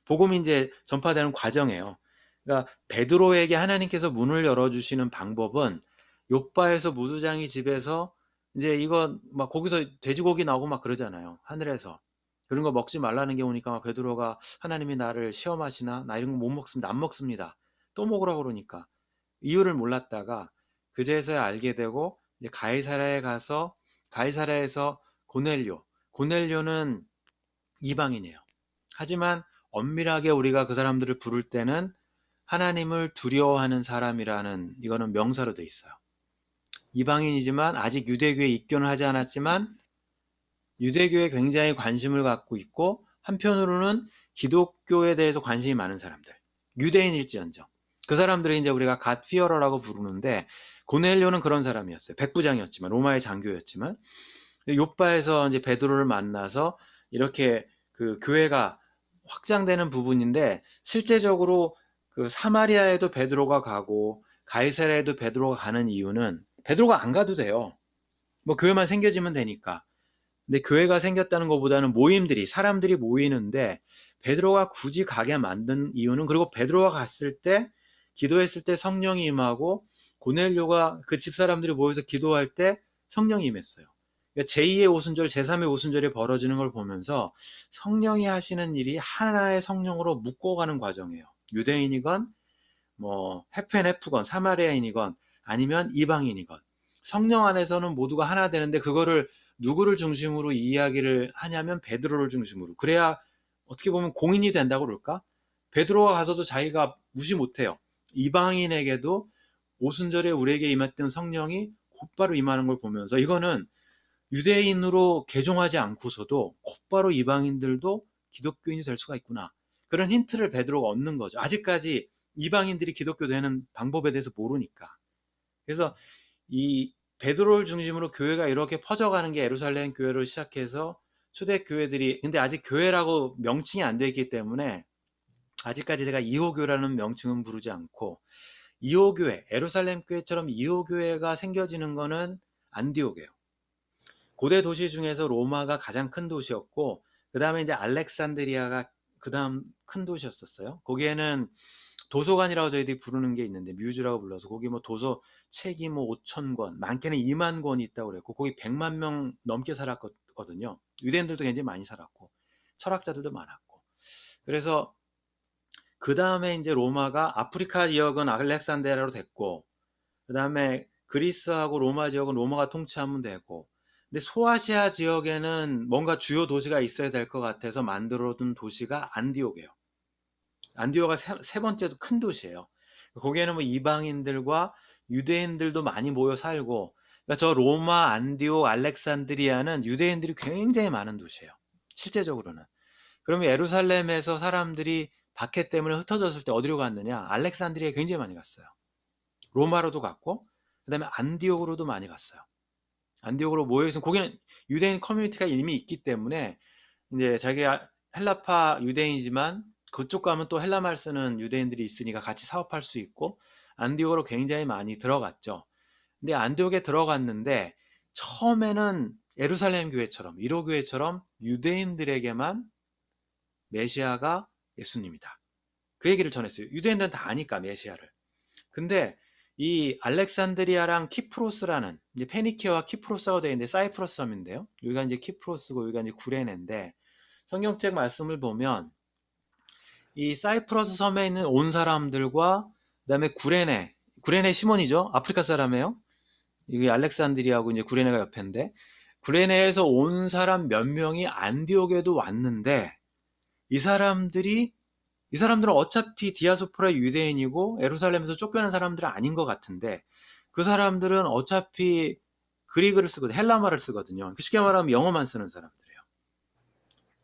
복음이 이제 전파되는 과정이에요. 그러니까 베드로에게 하나님께서 문을 열어주시는 방법은, 요바에서 무두장이 집에서 이제 이거 막 거기서 돼지고기 나오고 막 그러잖아요, 하늘에서. 그런 거 먹지 말라는 게 오니까 막 베드로가, 하나님이 나를 시험하시나? 나 이런 거 못 먹습니다. 안 먹습니다. 또 먹으라고 그러니까 이유를 몰랐다가 그제서야 알게 되고, 이제 가이사랴에 가서 가이사랴에서 고넬료는 이방인이에요. 하지만 엄밀하게 우리가 그 사람들을 부를 때는 하나님을 두려워하는 사람이라는, 이거는 명사로 돼 있어요. 이방인이지만 아직 유대교에 입교는 하지 않았지만 유대교에 굉장히 관심을 갖고 있고, 한편으로는 기독교에 대해서 관심이 많은 사람들, 유대인일지언정. 그 사람들이 이제 우리가 갓 피어러라고 부르는데, 고넬료는 그런 사람이었어요. 백부장이었지만, 로마의 장교였지만, 요바에서 이제 베드로를 만나서 이렇게 그 교회가 확장되는 부분인데, 실제적으로 그 사마리아에도 베드로가 가고 가이사랴에도 베드로가 가는 이유는, 베드로가 안 가도 돼요. 뭐 교회만 생겨지면 되니까. 근데 교회가 생겼다는 것보다는 모임들이, 사람들이 모이는데 베드로가 굳이 가게 만든 이유는, 그리고 베드로가 갔을 때, 기도했을 때 성령이 임하고, 고넬료가 그 집사람들이 모여서 기도할 때 성령이 임했어요. 그러니까 제2의 오순절, 제3의 오순절이 벌어지는 걸 보면서 성령이 하시는 일이 하나의 성령으로 묶어가는 과정이에요. 유대인이건 뭐 해프앤해프건 사마리아인이건 아니면 이방인이건 성령 안에서는 모두가 하나 되는데, 그거를 누구를 중심으로 이야기를 하냐면 베드로를 중심으로. 그래야 어떻게 보면 공인이 된다고 그럴까? 베드로가 가서도 자기가 무시 못해요. 이방인에게도 오순절에 우리에게 임했던 성령이 곧바로 임하는 걸 보면서, 이거는 유대인으로 개종하지 않고서도 곧바로 이방인들도 기독교인이 될 수가 있구나. 그런 힌트를 베드로가 얻는 거죠. 아직까지 이방인들이 기독교 되는 방법에 대해서 모르니까. 그래서 이 베드로를 중심으로 교회가 이렇게 퍼져가는 게, 예루살렘 교회를 시작해서 초대교회들이, 근데 아직 교회라고 명칭이 안 돼 있기 때문에 아직까지 제가 2호 교회라는 명칭은 부르지 않고, 2호 교회, 예루살렘 교회처럼 2호 교회가 생겨지는 거는 안디옥이에요. 고대 도시 중에서 로마가 가장 큰 도시였고, 그 다음에 이제 알렉산드리아가 그 다음 큰 도시였었어요. 거기에는 도서관이라고 저희들이 부르는 게 있는데, 뮤즈라고 불러서, 거기 뭐 도서 책이 뭐 5,000권, 많게는 2만 권이 있다고 그랬고, 거기 100만 명 넘게 살았거든요. 유대인들도 굉장히 많이 살았고, 철학자들도 많았고. 그래서 그 다음에 이제 로마가, 아프리카 지역은 알렉산드리아로 됐고, 그 다음에 그리스하고 로마 지역은 로마가 통치하면 되고, 근데 소아시아 지역에는 뭔가 주요 도시가 있어야 될 것 같아서 만들어둔 도시가 안디옥이에요. 안디옥가 세 번째도 큰 도시예요. 거기에는 뭐 이방인들과 유대인들도 많이 모여 살고, 그러니까 저 로마, 안디옥, 알렉산드리아는 유대인들이 굉장히 많은 도시예요, 실제적으로는. 그러면 예루살렘에서 사람들이 박해 때문에 흩어졌을 때 어디로 갔느냐? 알렉산드리아에 굉장히 많이 갔어요. 로마로도 갔고, 그 다음에 안디옥으로도 많이 갔어요. 안디옥으로 모여있으면 거기는 유대인 커뮤니티가 이미 있기 때문에 이제 자기가 헬라파 유대인이지만 그쪽 가면 또 헬라말 쓰는 유대인들이 있으니까 같이 사업할 수 있고, 안디옥으로 굉장히 많이 들어갔죠. 근데 안디옥에 들어갔는데 처음에는 예루살렘 교회처럼 1호 교회처럼 유대인들에게만 메시아가 예수님이다, 그 얘기를 전했어요. 유대인들은 다 아니까 메시아를. 근데 이 알렉산드리아랑 키프로스라는, 이제 페니키아와 키프로스가 되어 있는데 사이프러스 섬인데요, 여기가 이제 키프로스고 여기가 이제 구레네인데, 성경책 말씀을 보면 이 사이프러스 섬에 있는 온 사람들과 그다음에 구레네 시몬이죠. 아프리카 사람이에요. 이게 알렉산드리아하고 이제 구레네가 옆인데, 구레네에서 온 사람 몇 명이 안디옥에도 왔는데, 이 사람들은 어차피 디아스포라 유대인이고 예루살렘에서 쫓겨난 사람들은 아닌 것 같은데, 그 사람들은 어차피 그리그를 쓰거든요. 헬라말을 쓰거든요. 쉽게 말하면 영어만 쓰는 사람들이에요.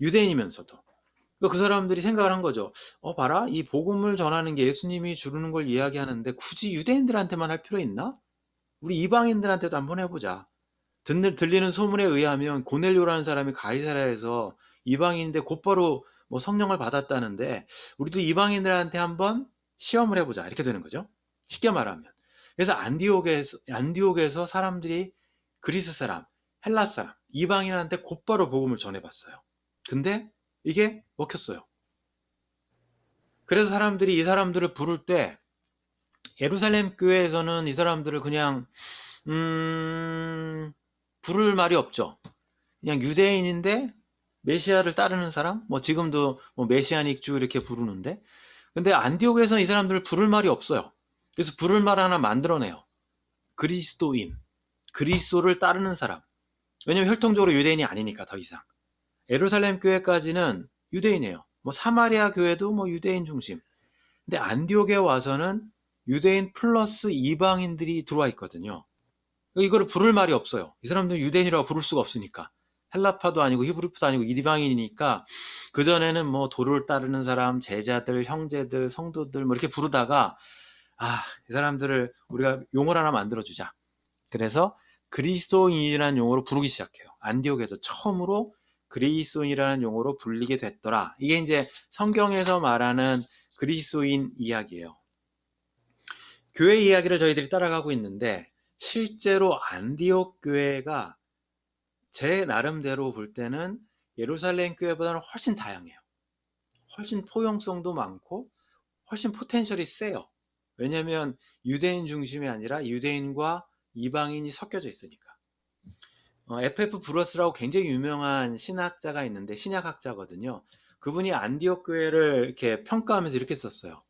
유대인이면서도. 그 사람들이 생각을 한 거죠. 봐라, 이 복음을 전하는 게 예수님이 주는 걸 이야기하는데 굳이 유대인들한테만 할 필요 있나? 우리 이방인들한테도 한번 해보자. 들리는 소문에 의하면 고넬료라는 사람이 가이사랴에서 이방인인데 곧바로 뭐 성령을 받았다는데, 우리도 이방인들한테 한번 시험을 해보자, 이렇게 되는 거죠. 쉽게 말하면. 그래서 안디옥에서 사람들이 그리스 사람, 헬라 사람, 이방인한테 곧바로 복음을 전해봤어요. 근데 이게 먹혔어요. 그래서 사람들이 이 사람들을 부를 때, 예루살렘 교회에서는 이 사람들을 그냥 부를 말이 없죠. 그냥 유대인인데 메시아를 따르는 사람, 뭐 지금도 뭐 메시아닉 주 이렇게 부르는데, 근데 안디옥에서는 이 사람들을 부를 말이 없어요. 그래서 부를 말 하나 만들어내요. 그리스도인, 그리스도를 따르는 사람. 왜냐면 혈통적으로 유대인이 아니니까 더 이상. 예루살렘 교회까지는 유대인이에요. 뭐 사마리아 교회도 뭐 유대인 중심. 근데 안디옥에 와서는 유대인 플러스 이방인들이 들어와 있거든요. 이거를 부를 말이 없어요. 이 사람들은 유대인이라고 부를 수가 없으니까. 헬라파도 아니고 히브리파도 아니고 이방인이니까, 그전에는 뭐 도를 따르는 사람, 제자들, 형제들, 성도들 뭐 이렇게 부르다가, 이 사람들을 우리가 용어를 하나 만들어주자. 그래서 그리스도인이라는 용어로 부르기 시작해요. 안디옥에서 처음으로 그리스도인이라는 용어로 불리게 됐더라. 이게 이제 성경에서 말하는 그리스도인 이야기예요. 교회 이야기를 저희들이 따라가고 있는데, 실제로 안디옥 교회가 제 나름대로 볼 때는 예루살렘 교회보다는 훨씬 다양해요. 훨씬 포용성도 많고 훨씬 포텐셜이 세요. 왜냐하면 유대인 중심이 아니라 유대인과 이방인이 섞여져 있으니까. F.F. 브러스라고 굉장히 유명한 신학자가 있는데, 신약학자거든요. 그분이 안디옥 교회를 이렇게 평가하면서 이렇게 썼어요.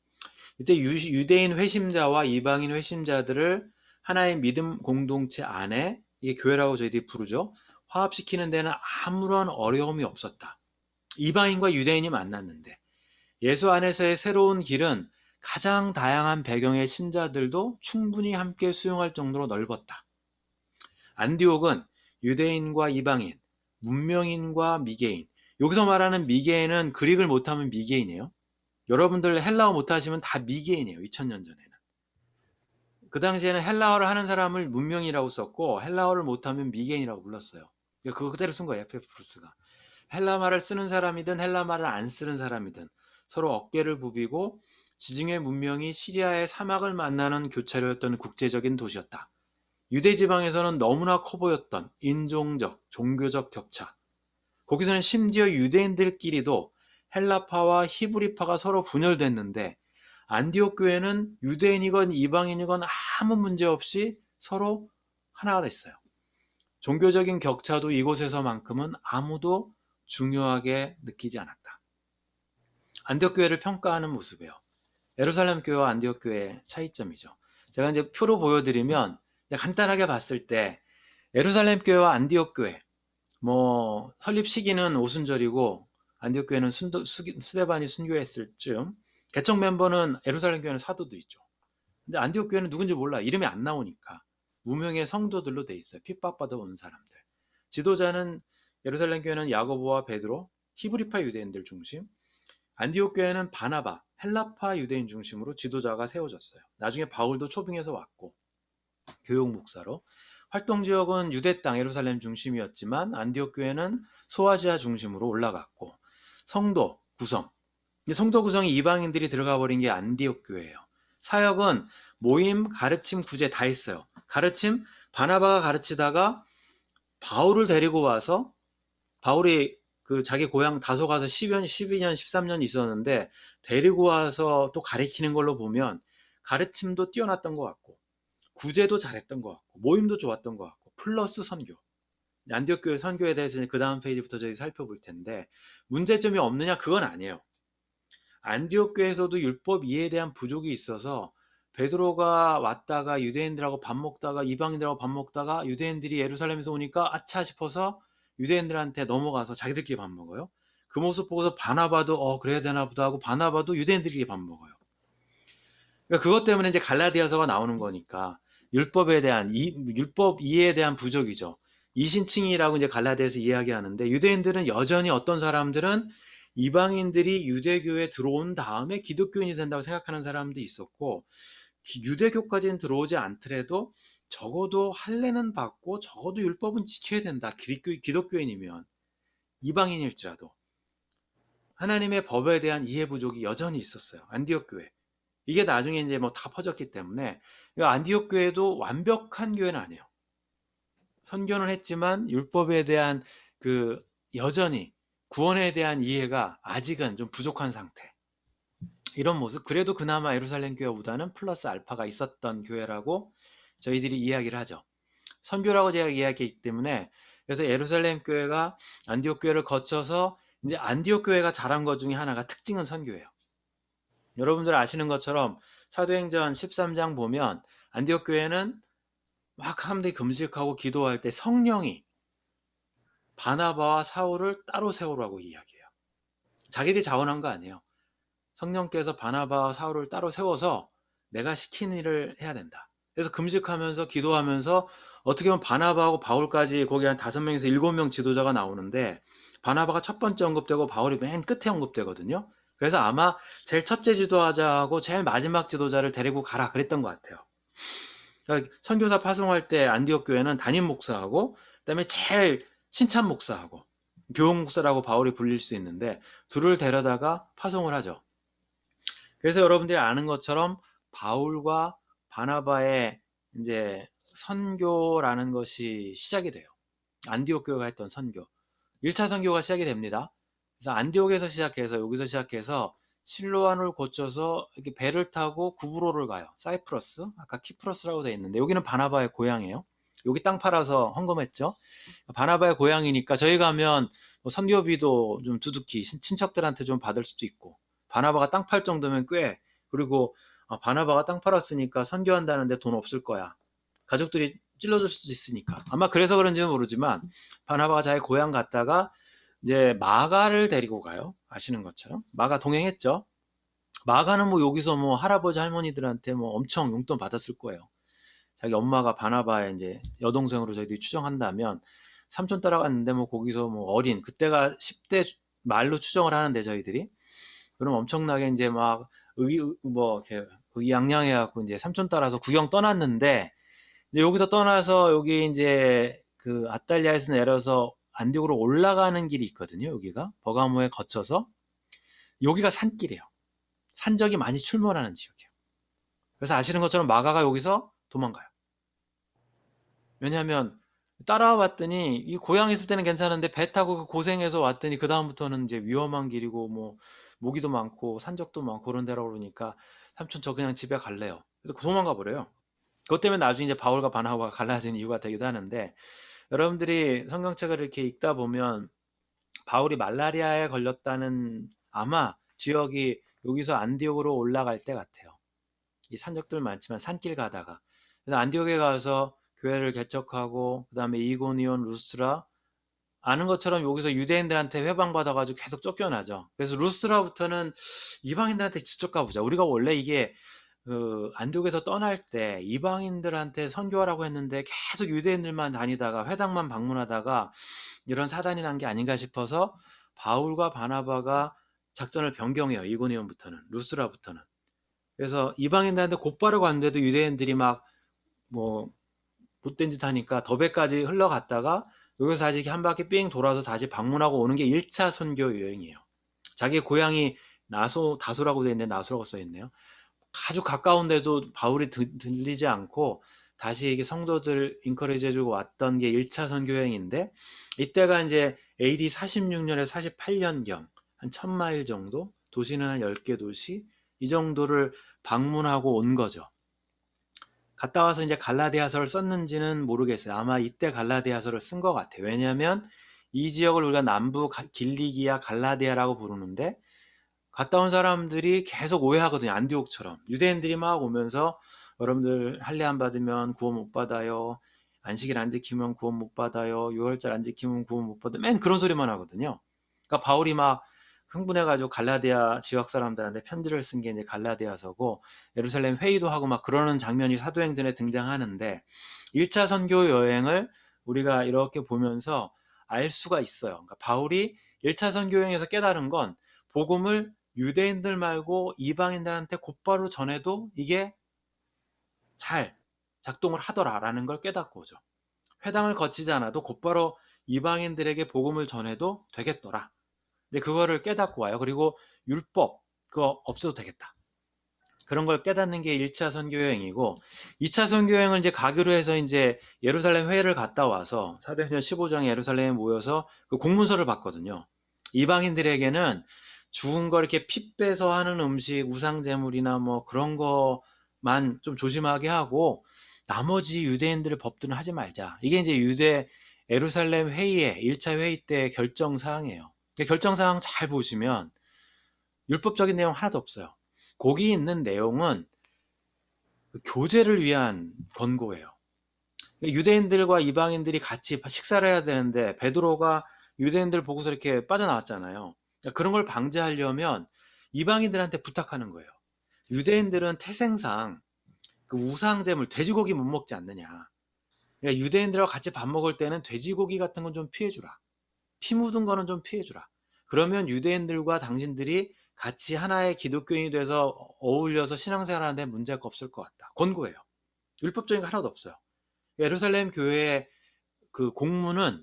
이때 유대인 회심자와 이방인 회심자들을 하나의 믿음 공동체 안에, 이게 교회라고 저희들이 부르죠, 화합시키는 데는 아무런 어려움이 없었다. 이방인과 유대인이 만났는데 예수 안에서의 새로운 길은 가장 다양한 배경의 신자들도 충분히 함께 수용할 정도로 넓었다. 안디옥은 유대인과 이방인, 문명인과 미개인, 여기서 말하는 미개인은 그릭을 못하면 미개인이에요. 여러분들 헬라어 못하시면 다 미개인이에요. 2000년 전에는. 그 당시에는 헬라어를 하는 사람을 문명이라고 썼고, 헬라어를 못하면 미개인이라고 불렀어요. 그거 그대로 쓴 거예요, F.F. 브루스가. 헬라말을 쓰는 사람이든 헬라말을 안 쓰는 사람이든 서로 어깨를 부비고, 지중해 문명이 시리아의 사막을 만나는 교차로였던 국제적인 도시였다. 유대 지방에서는 너무나 커 보였던 인종적, 종교적 격차. 거기서는 심지어 유대인들끼리도 헬라파와 히브리파가 서로 분열됐는데, 안디옥 교회는 유대인이건 이방인이건 아무 문제 없이 서로 하나가 됐어요. 종교적인 격차도 이곳에서만큼은 아무도 중요하게 느끼지 않았다. 안디옥 교회를 평가하는 모습이에요. 예루살렘 교회와 안디옥 교회의 차이점이죠. 제가 이제 표로 보여드리면, 간단하게 봤을 때 예루살렘 교회와 안디옥 교회, 뭐 설립 시기는 오순절이고 안디옥 교회는 스데반이 순교했을 즈음, 개척 멤버는 예루살렘 교회는 사도도 있죠. 근데 안디옥 교회는 누군지 몰라. 이름이 안 나오니까. 무명의 성도들로 돼 있어요. 핍박받아 온 사람들. 지도자는 예루살렘 교회는 야고보와 베드로, 히브리파 유대인들 중심. 안디옥 교회는 바나바, 헬라파 유대인 중심으로 지도자가 세워졌어요. 나중에 바울도 초빙해서 왔고 교육 목사로. 활동 지역은 유대 땅 예루살렘 중심이었지만 안디옥 교회는 소아시아 중심으로 올라갔고 성도 구성. 성도 구성이 이방인들이 들어가 버린 게 안디옥 교회예요. 사역은 모임, 가르침, 구제 다 있어요. 가르침, 바나바가 가르치다가 바울을 데리고 와서 바울이 그 자기 고향 다소 가서 12년, 13년 있었는데 데리고 와서 또 가르치는 걸로 보면 가르침도 뛰어났던 것 같고 구제도 잘했던 것 같고 모임도 좋았던 것 같고 플러스 선교. 안디옥 교회 선교에 대해서 그 다음 페이지부터 저희 살펴볼 텐데 문제점이 없느냐 그건 아니에요. 안디옥 교회에서도 율법 이해에 대한 부족이 있어서 베드로가 왔다가 유대인들하고 밥 먹다가 이방인들하고 밥 먹다가 유대인들이 예루살렘에서 오니까 아차 싶어서 유대인들한테 넘어가서 자기들끼리 밥 먹어요. 그 모습 보고서 바나바도 그래야 되나 보다 하고 바나바도 유대인들끼리 밥 먹어요. 그러니까 그것 때문에 이제 갈라디아서가 나오는 거니까 율법에 대한 율법 이해에 대한 부족이죠. 이신칭이라고 이제 갈라디아에서 이야기하는데 유대인들은 여전히 어떤 사람들은 이방인들이 유대교에 들어온 다음에 기독교인이 된다고 생각하는 사람도 있었고 유대교까지는 들어오지 않더라도 적어도 할례는 받고 적어도 율법은 지켜야 된다. 기독교인이면 이방인일지라도 하나님의 법에 대한 이해 부족이 여전히 있었어요. 안디옥 교회. 이게 나중에 이제 뭐 다 퍼졌기 때문에 안디옥 교회도 완벽한 교회는 아니에요. 선교는 했지만 율법에 대한 그 여전히 구원에 대한 이해가 아직은 좀 부족한 상태. 이런 모습. 그래도 그나마 예루살렘 교회보다는 플러스 알파가 있었던 교회라고 저희들이 이야기를 하죠. 선교라고 제가 이야기했기 때문에 그래서 예루살렘 교회가 안디옥 교회를 거쳐서 이제 안디옥 교회가 잘한 것 중에 하나가 특징은 선교예요. 여러분들 아시는 것처럼 사도행전 13장 보면 안디옥 교회는 막 사람들이 금식하고 기도할 때 성령이 바나바와 사울을 따로 세우라고 이야기해요. 자기들이 자원한 거 아니에요. 성령께서 바나바와 사울을 따로 세워서 내가 시킨 일을 해야 된다. 그래서 금식하면서 기도하면서 어떻게 보면 바나바하고 바울까지 거기 한 5명에서 7명 지도자가 나오는데 바나바가 첫 번째 언급되고 바울이 맨 끝에 언급되거든요. 그래서 아마 제일 첫째 지도자하고 제일 마지막 지도자를 데리고 가라 그랬던 것 같아요. 그러니까 선교사 파송할 때 안디옥 교회는 담임 목사하고 그다음에 제일 신참 목사하고 교육 목사라고 바울이 불릴 수 있는데 둘을 데려다가 파송을 하죠. 그래서 여러분들이 아는 것처럼 바울과 바나바의 이제 선교라는 것이 시작이 돼요. 안디옥 교회가 했던 선교. 1차 선교가 시작이 됩니다. 그래서 안디옥에서 시작해서 여기서 시작해서 실로안을 거쳐서 이렇게 배를 타고 구브로를 가요. 사이프러스, 아까 키프러스라고 되어 있는데 여기는 바나바의 고향이에요. 여기 땅 팔아서 헌금했죠. 바나바의 고향이니까 저희 가면 뭐 선교비도 좀 두둑히 친척들한테 좀 받을 수도 있고 바나바가 땅 팔 정도면 꽤. 그리고 바나바가 땅 팔았으니까 선교한다는데 돈 없을 거야. 가족들이 찔러줄 수도 있으니까. 아마 그래서 그런지는 모르지만 바나바가 자기 고향 갔다가 이제 마가를 데리고 가요. 아시는 것처럼. 마가 동행했죠. 마가는 뭐 여기서 뭐 할아버지 할머니들한테 뭐 엄청 용돈 받았을 거예요. 자기 엄마가 바나바의 이제 여동생으로 저희들이 추정한다면 삼촌 따라갔는데 뭐 거기서 뭐 어린 그때가 10대 말로 추정을 하는데 저희들이 그럼 엄청나게 이제 막 뭐 이렇게 의기양양해 갖고 이제 삼촌 따라서 구경 떠났는데 이제 여기서 떠나서 여기 이제 그 아탈리아에서 내려서 안디옥으로 올라가는 길이 있거든요. 여기가 버가모에 거쳐서 여기가 산길이에요. 산적이 많이 출몰하는 지역이에요. 그래서 아시는 것처럼 마가가 여기서 도망가요. 왜냐하면 따라와 봤더니 이 고향에 있을 때는 괜찮은데 배 타고 고생해서 왔더니 그 다음부터는 이제 위험한 길이고 뭐 모기도 많고 산적도 많고 그런 데라고 그러니까 삼촌 저 그냥 집에 갈래요. 그래서 도망가 버려요. 그것 때문에 나중에 이제 바울과 바나바가 갈라진 이유가 되기도 하는데 여러분들이 성경책을 이렇게 읽다 보면 바울이 말라리아에 걸렸다는 아마 지역이 여기서 안디옥으로 올라갈 때 같아요. 이 산적들 많지만 산길 가다가 그래서 안디옥에 가서 교회를 개척하고 그 다음에 이고니온, 루스트라 아는 것처럼 여기서 유대인들한테 회방받아가지고 계속 쫓겨나죠. 그래서 루스트라부터는 이방인들한테 직접 가보자. 우리가 원래 이게 안디옥에서 떠날 때 이방인들한테 선교하라고 했는데 계속 유대인들만 다니다가 회당만 방문하다가 이런 사단이 난 게 아닌가 싶어서 바울과 바나바가 작전을 변경해요. 이고니온부터는, 루스라부터는. 그래서 이방인들한테 곧바로 갔는데도 유대인들이 막 뭐 못된 짓 하니까 더베까지 흘러갔다가 여기서 다시 한 바퀴 삥 돌아서 다시 방문하고 오는 게 1차 선교 여행이에요. 자기 고향이 다소라고 되어 있는데 나소라고 써 있네요. 아주 가까운데도 바울이 들리지 않고 다시 이게 성도들 인커리지 해주고 왔던 게 1차 선교 여행인데, 이때가 이제 AD 46년에서 48년경 한 1000마일 정도, 도시는 한 10개 도시 이 정도를 방문하고 온 거죠. 갔다 와서 이제 갈라디아서를 썼는지는 모르겠어요. 아마 이때 갈라디아서를 쓴 것 같아요. 왜냐하면 이 지역을 우리가 남부 길리기아 갈라디아라고 부르는데, 갔다 온 사람들이 계속 오해하거든요. 안디옥처럼 유대인들이 막 오면서 여러분들 할례 안 받으면 구원 못 받아요, 안식일 안 지키면 구원 못 받아요, 유월절 안 지키면 구원 못 받아요, 맨 그런 소리만 하거든요. 그러니까 바울이 막 흥분해가지고 갈라디아 지역 사람들한테 편지를 쓴 게 이제 갈라디아서고, 예루살렘 회의도 하고 막 그러는 장면이 사도행전에 등장하는데, 1차 선교 여행을 우리가 이렇게 보면서 알 수가 있어요. 그러니까 바울이 1차 선교 여행에서 깨달은 건 복음을 유대인들 말고 이방인들한테 곧바로 전해도 이게 잘 작동을 하더라라는 걸 깨닫고 오죠. 회당을 거치지 않아도 곧바로 이방인들에게 복음을 전해도 되겠더라. 근데 그거를 깨닫고 와요. 그리고 율법 그거 없어도 되겠다. 그런 걸 깨닫는 게 1차 선교여행이고, 2차 선교여행을 이제 가기로 해서 이제 예루살렘 회의를 갔다 와서 사도행전 15장에 예루살렘에 모여서 그 공문서를 받거든요. 이방인들에게는 죽은 거 이렇게 피 빼서 하는 음식, 우상 제물이나 뭐 그런 거만 좀 조심하게 하고 나머지 유대인들의 법들은 하지 말자. 이게 이제 예루살렘 회의의 1차 회의 때 결정 사항이에요. 결정 사항 잘 보시면 율법적인 내용 하나도 없어요. 거기 있는 내용은 교제를 위한 권고예요. 유대인들과 이방인들이 같이 식사를 해야 되는데 베드로가 유대인들 보고서 이렇게 빠져나왔잖아요. 그런 걸 방지하려면 이방인들한테 부탁하는 거예요. 유대인들은 태생상 그 우상제물 돼지고기 못 먹지 않느냐. 그러니까 유대인들과 같이 밥 먹을 때는 돼지고기 같은 건 좀 피해주라. 피 묻은 거는 좀 피해주라. 그러면 유대인들과 당신들이 같이 하나의 기독교인이 돼서 어울려서 신앙생활하는데 문제가 없을 것 같다. 권고예요. 율법적인 거 하나도 없어요. 예루살렘 교회의 그 공문은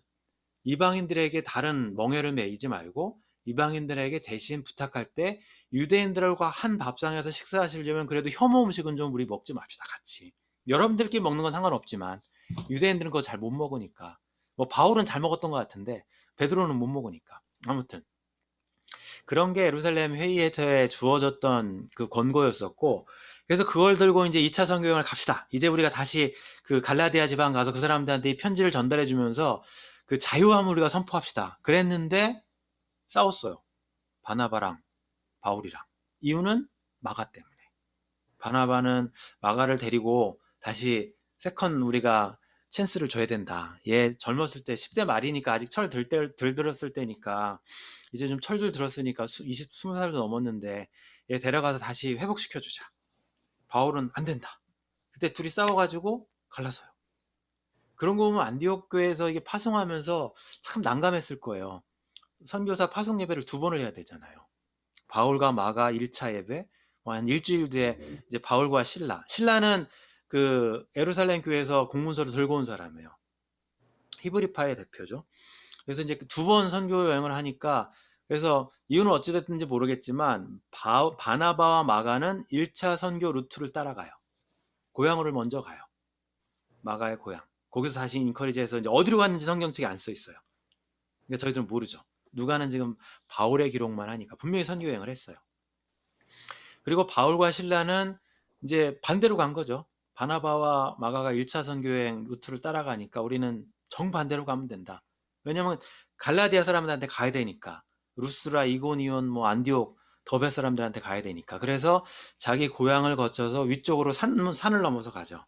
이방인들에게 다른 멍에를 매이지 말고 이방인들에게 대신 부탁할 때 유대인들과 한 밥상에서 식사하시려면 그래도 혐오 음식은 좀 우리 먹지 맙시다, 같이. 여러분들끼리 먹는 건 상관없지만 유대인들은 그거 잘 못 먹으니까. 뭐 바울은 잘 먹었던 것 같은데 베드로는 못 먹으니까. 아무튼 그런 게 예루살렘 회의에 주어졌던 그 권고였었고, 그래서 그걸 들고 이제 2차 선교여행을 갑시다. 이제 우리가 다시 그 갈라디아 지방 가서 그 사람들한테 이 편지를 전달해 주면서 그 자유함을 우리가 선포합시다. 그랬는데 싸웠어요. 바나바랑 바울이랑. 이유는 마가 때문에. 바나바는 마가를 데리고 다시 세컨 우리가 찬스를 줘야 된다. 얘 젊었을 때 10대 말이니까 아직 철 들 들었을 때니까 이제 좀 철들 들었으니까 20살도 넘었는데 얘 데려가서 다시 회복시켜주자. 바울은 안 된다. 그때 둘이 싸워가지고 갈라서요. 그런 거 보면 안디옥 교회에서 이게 파송하면서 참 난감했을 거예요. 선교사 파송 예배를 2번을 해야 되잖아요. 바울과 마가 1차 예배, 한 일주일 뒤에 이제 바울과 신라는 그 예루살렘 교회에서 공문서를 들고 온 사람이에요. 히브리파의 대표죠. 그래서 이제 2번 선교 여행을 하니까, 그래서 이유는 어찌됐든지 모르겠지만 바나바와 마가는 1차 선교 루트를 따라가요. 고향으로 먼저 가요. 마가의 고향. 거기서 다시 인커리지해서 이제 어디로 갔는지 성경책에 안 써 있어요. 그러니까 저희들은 모르죠. 누가는 지금 바울의 기록만 하니까 분명히 선교 여행을 했어요. 그리고 바울과 신라는 이제 반대로 간 거죠. 바나바와 마가가 1차 선교여행 루트를 따라가니까 우리는 정반대로 가면 된다. 왜냐면 갈라디아 사람들한테 가야 되니까. 루스라, 이고니온, 뭐 안디옥, 더베 사람들한테 가야 되니까. 그래서 자기 고향을 거쳐서 위쪽으로 산을 넘어서 가죠.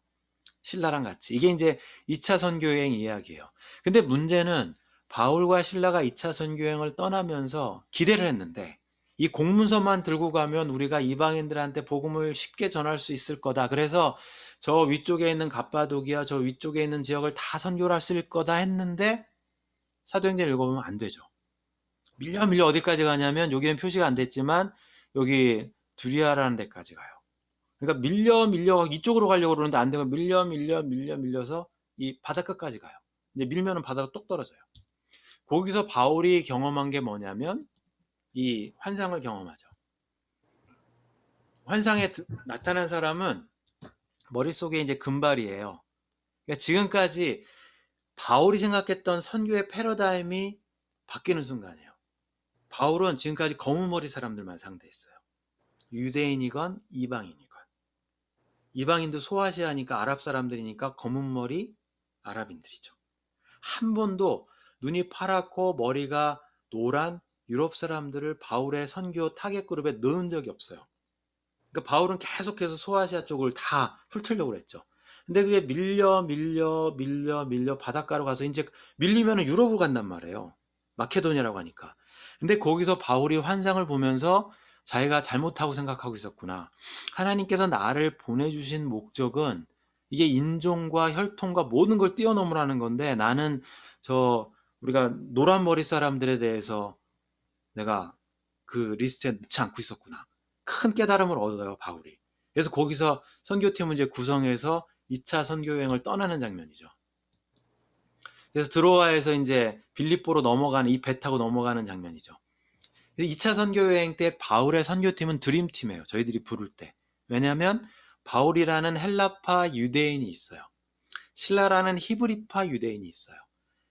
신라랑 같이. 이게 이제 2차 선교여행 이야기예요. 근데 문제는 바울과 신라가 2차 선교여행을 떠나면서 기대를 했는데, 이 공문서만 들고 가면 우리가 이방인들한테 복음을 쉽게 전할 수 있을 거다. 그래서 저 위쪽에 있는 갑바도기아, 저 위쪽에 있는 지역을 다 선교를 할 수 있을 거다 했는데 사도행전 읽어보면 안 되죠. 밀려 어디까지 가냐면 여기는 표시가 안 됐지만 여기 두리아라는 데까지 가요. 그러니까 밀려 이쪽으로 가려고 그러는데 안 되고 밀려서 이 바다 끝까지 가요. 이제 밀면은 바다가 똑 떨어져요. 거기서 바울이 경험한 게 뭐냐면 이 환상을 경험하죠. 환상에 나타난 사람은 머릿속에 이제 금발이에요. 그러니까 지금까지 바울이 생각했던 선교의 패러다임이 바뀌는 순간이에요. 바울은 지금까지 검은 머리 사람들만 상대했어요. 유대인이건 이방인이건. 이방인도 소아시아니까 아랍 사람들이니까 검은 머리 아랍인들이죠. 한 번도 눈이 파랗고 머리가 노란 유럽 사람들을 바울의 선교 타겟 그룹에 넣은 적이 없어요. 그러니까 바울은 계속해서 소아시아 쪽을 다 훑으려고 했죠. 근데 그게 밀려 바닷가로 가서 이제 밀리면 유럽으로 간단 말이에요. 마케도니아라고 하니까. 근데 거기서 바울이 환상을 보면서 자기가 잘못하고 생각하고 있었구나. 하나님께서 나를 보내주신 목적은 이게 인종과 혈통과 모든 걸 뛰어넘으라는 건데 나는 우리가 노란 머리 사람들에 대해서 내가 그 리스트에 넣지 않고 있었구나. 큰 깨달음을 얻어요, 바울이. 그래서 거기서 선교팀을 이제 구성해서 2차 선교 여행을 떠나는 장면이죠. 그래서 드로아에서 이제 빌립보로 넘어가는 이 배 타고 넘어가는 장면이죠. 2차 선교 여행 때 바울의 선교팀은 드림팀이에요. 저희들이 부를 때. 왜냐하면 바울이라는 헬라파 유대인이 있어요. 신라라는 히브리파 유대인이 있어요.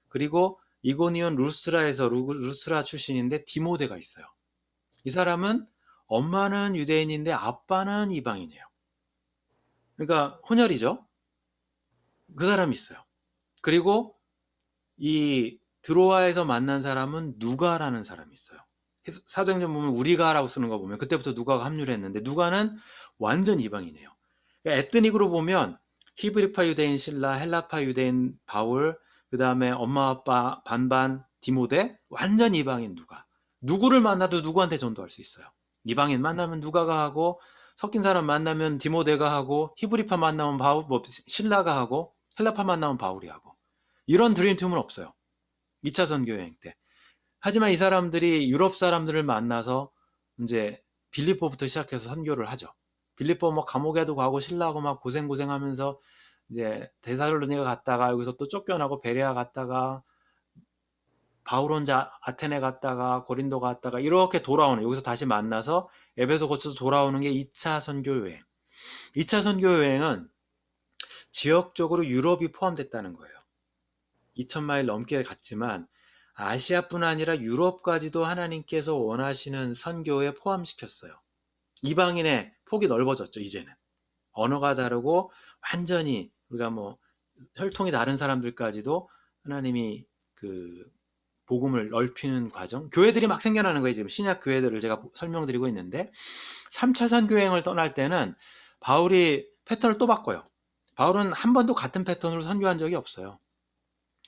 그리고 이고니온 루스라에서 루스라 출신인데 디모데가 있어요. 이 사람은 엄마는 유대인인데 아빠는 이방인이에요. 그러니까 혼혈이죠. 그 사람이 있어요. 그리고 이 드로아에서 만난 사람은 누가라는 사람이 있어요. 사도행전 보면 우리가라고 쓰는 거 보면 그때부터 누가가 합류를 했는데 누가는 완전 이방인이에요. 그러니까 에트닉으로 보면 히브리파 유대인 신라, 헬라파 유대인 바울, 그 다음에 엄마 아빠 반반 디모데, 완전 이방인 누가. 누구를 만나도 누구한테 전도할 수 있어요. 이방인 만나면 누가가 하고, 섞인 사람 만나면 디모데가 하고, 히브리파 만나면 신라가 하고, 헬라파 만나면 바울이 하고. 이런 드림팀은 없어요. 2차 선교 여행 때. 하지만 이 사람들이 유럽 사람들을 만나서 이제 빌립보부터 시작해서 선교를 하죠. 빌립보 뭐 감옥에도 가고 신라하고 막 고생하면서 이제 데살로니가 갔다가 여기서 또 쫓겨나고 베레아 갔다가 바울 혼자 아테네 갔다가 고린도 갔다가 이렇게 돌아오는, 여기서 다시 만나서 에베소 거쳐서 돌아오는 게 2차 선교 여행. 2차 선교 여행은 지역적으로 유럽이 포함됐다는 거예요. 2000마일 넘게 갔지만 아시아뿐 아니라 유럽까지도 하나님께서 원하시는 선교에 포함시켰어요. 이방인의 폭이 넓어졌죠. 이제는 언어가 다르고 완전히 우리가 뭐 혈통이 다른 사람들까지도 하나님이 그 복음을 넓히는 과정, 교회들이 막 생겨나는 거예요. 지금 신약 교회들을 제가 설명드리고 있는데 3차 선교여행을 떠날 때는 바울이 패턴을 또 바꿔요. 바울은 한 번도 같은 패턴으로 선교한 적이 없어요.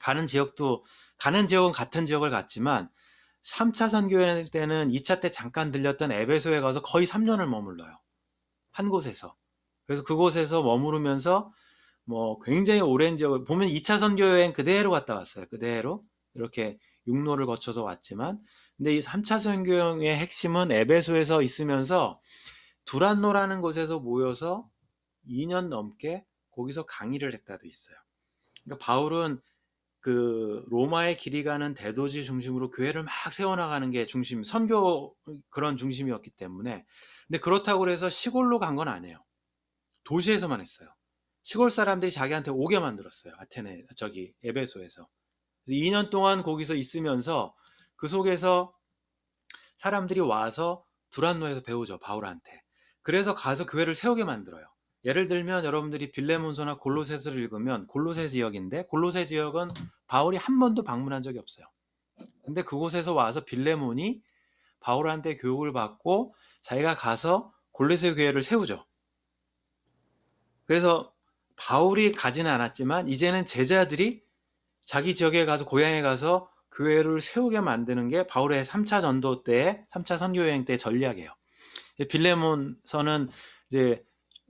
가는 지역은 같은 지역을 갔지만 3차 선교여행 때는 2차 때 잠깐 들렸던 에베소에 가서 거의 3년을 머물러요. 한 곳에서. 그래서 그곳에서 머무르면서 뭐 굉장히 오랜 지역을 보면 2차 선교여행 그대로 갔다 왔어요. 그대로 이렇게 육로를 거쳐서 왔지만, 근데 이 3차 선교여행의 핵심은 에베소에서 있으면서 두란노라는 곳에서 모여서 2년 넘게 거기서 강의를 했다도 있어요. 그러니까 바울은 그 로마의 길이 가는 대도시 중심으로 교회를 막 세워나가는 게 선교 그런 중심이었기 때문에. 근데 그렇다고 해서 시골로 간 건 아니에요. 도시에서만 했어요. 시골 사람들이 자기한테 오게 만들었어요. 에베소에서. 2년 동안 거기서 있으면서 그 속에서 사람들이 와서 두란노에서 배우죠, 바울한테. 그래서 가서 교회를 세우게 만들어요. 예를 들면 여러분들이 빌레몬서나 골로새서를 읽으면 골로새 지역인데, 골로새 지역은 바울이 한 번도 방문한 적이 없어요. 근데 그곳에서 와서 빌레몬이 바울한테 교육을 받고 자기가 가서 골로새 교회를 세우죠. 그래서 바울이 가지는 않았지만 이제는 제자들이 자기 지역에 가서, 고향에 가서 교회를 세우게 만드는 게 바울의 3차 전도 때, 3차 선교 여행 때 전략이에요. 빌레몬서는 이제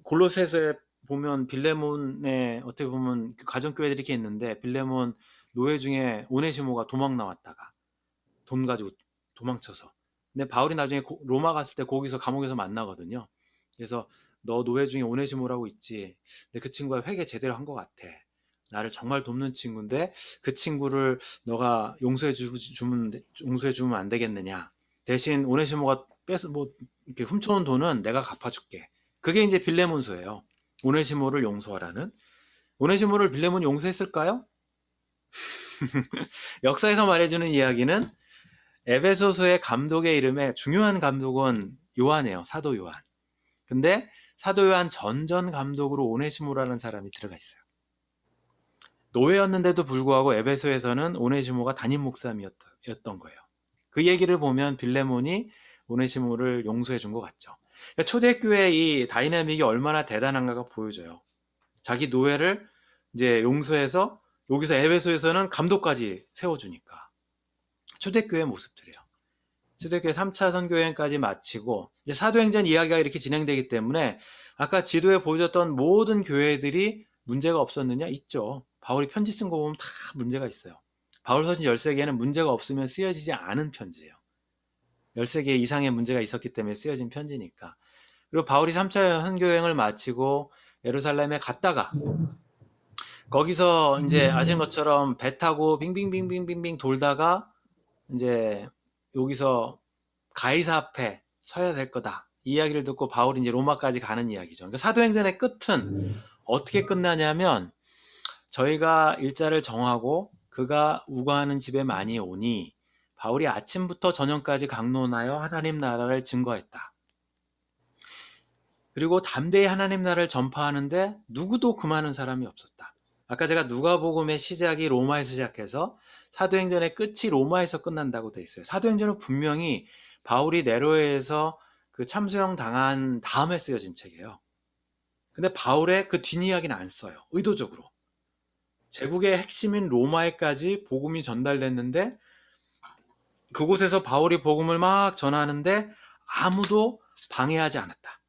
골로새서에 보면 빌레몬의 어떻게 보면 가정교회들이 이렇게 있는데, 빌레몬 노예 중에 오네시모가 도망 나왔다가 돈 가지고 도망쳐서. 근데 바울이 나중에 로마 갔을 때 거기서 감옥에서 만나거든요. 그래서 너 노예 중에 오네시모라고 있지. 근데 그 친구가 회개 제대로 한 것 같아. 나를 정말 돕는 친구인데 그 친구를 너가 용서해 주면 안 되겠느냐. 대신 오네시모가 뺏어 뭐 이렇게 훔쳐온 돈은 내가 갚아줄게. 그게 이제 빌레몬서예요. 오네시모를 용서하라는. 오네시모를 빌레몬이 용서했을까요? 역사에서 말해주는 이야기는 에베소서의 감독의 이름에 중요한 감독은 요한이에요. 사도 요한. 근데 사도 요한 전전 감독으로 오네시모라는 사람이 들어가 있어요. 노예였는데도 불구하고 에베소에서는 오네시모가 담임 목사였던 거예요. 그 얘기를 보면 빌레몬이 오네시모를 용서해 준 것 같죠. 그러니까 초대교회의 이 다이나믹이 얼마나 대단한가가 보여져요. 자기 노예를 이제 용서해서 여기서 에베소에서는 감독까지 세워주니까. 초대교회 모습들이에요. 초대교회 3차 선교여행까지 마치고 이제 사도행전 이야기가 이렇게 진행되기 때문에 아까 지도에 보여줬던 모든 교회들이 문제가 없었느냐? 있죠. 바울이 편지 쓴 거 보면 다 문제가 있어요. 바울서신 13개는 문제가 없으면 쓰여지지 않은 편지예요. 13개 이상의 문제가 있었기 때문에 쓰여진 편지니까. 그리고 바울이 3차 선교여행을 마치고 예루살렘에 갔다가 거기서 이제 아시는 것처럼 배 타고 빙빙빙빙빙빙 돌다가 이제 여기서 가이사 앞에 서야 될 거다. 이 이야기를 듣고 바울이 이제 로마까지 가는 이야기죠. 그러니까 사도행전의 끝은 어떻게 끝나냐면 저희가 일자를 정하고 그가 우거하는 집에 많이 오니 바울이 아침부터 저녁까지 강론하여 하나님 나라를 증거했다. 그리고 담대히 하나님 나라를 전파하는데 누구도 금하는 사람이 없었다. 아까 제가 누가복음의 시작이 로마에서 시작해서 사도행전의 끝이 로마에서 끝난다고 돼 있어요. 사도행전은 분명히 바울이 네로에서 그 참수형 당한 다음에 쓰여진 책이에요. 근데 바울의 그 뒷이야기는 안 써요. 의도적으로. 제국의 핵심인 로마에까지 복음이 전달됐는데 그곳에서 바울이 복음을 막 전하는데 아무도 방해하지 않았다.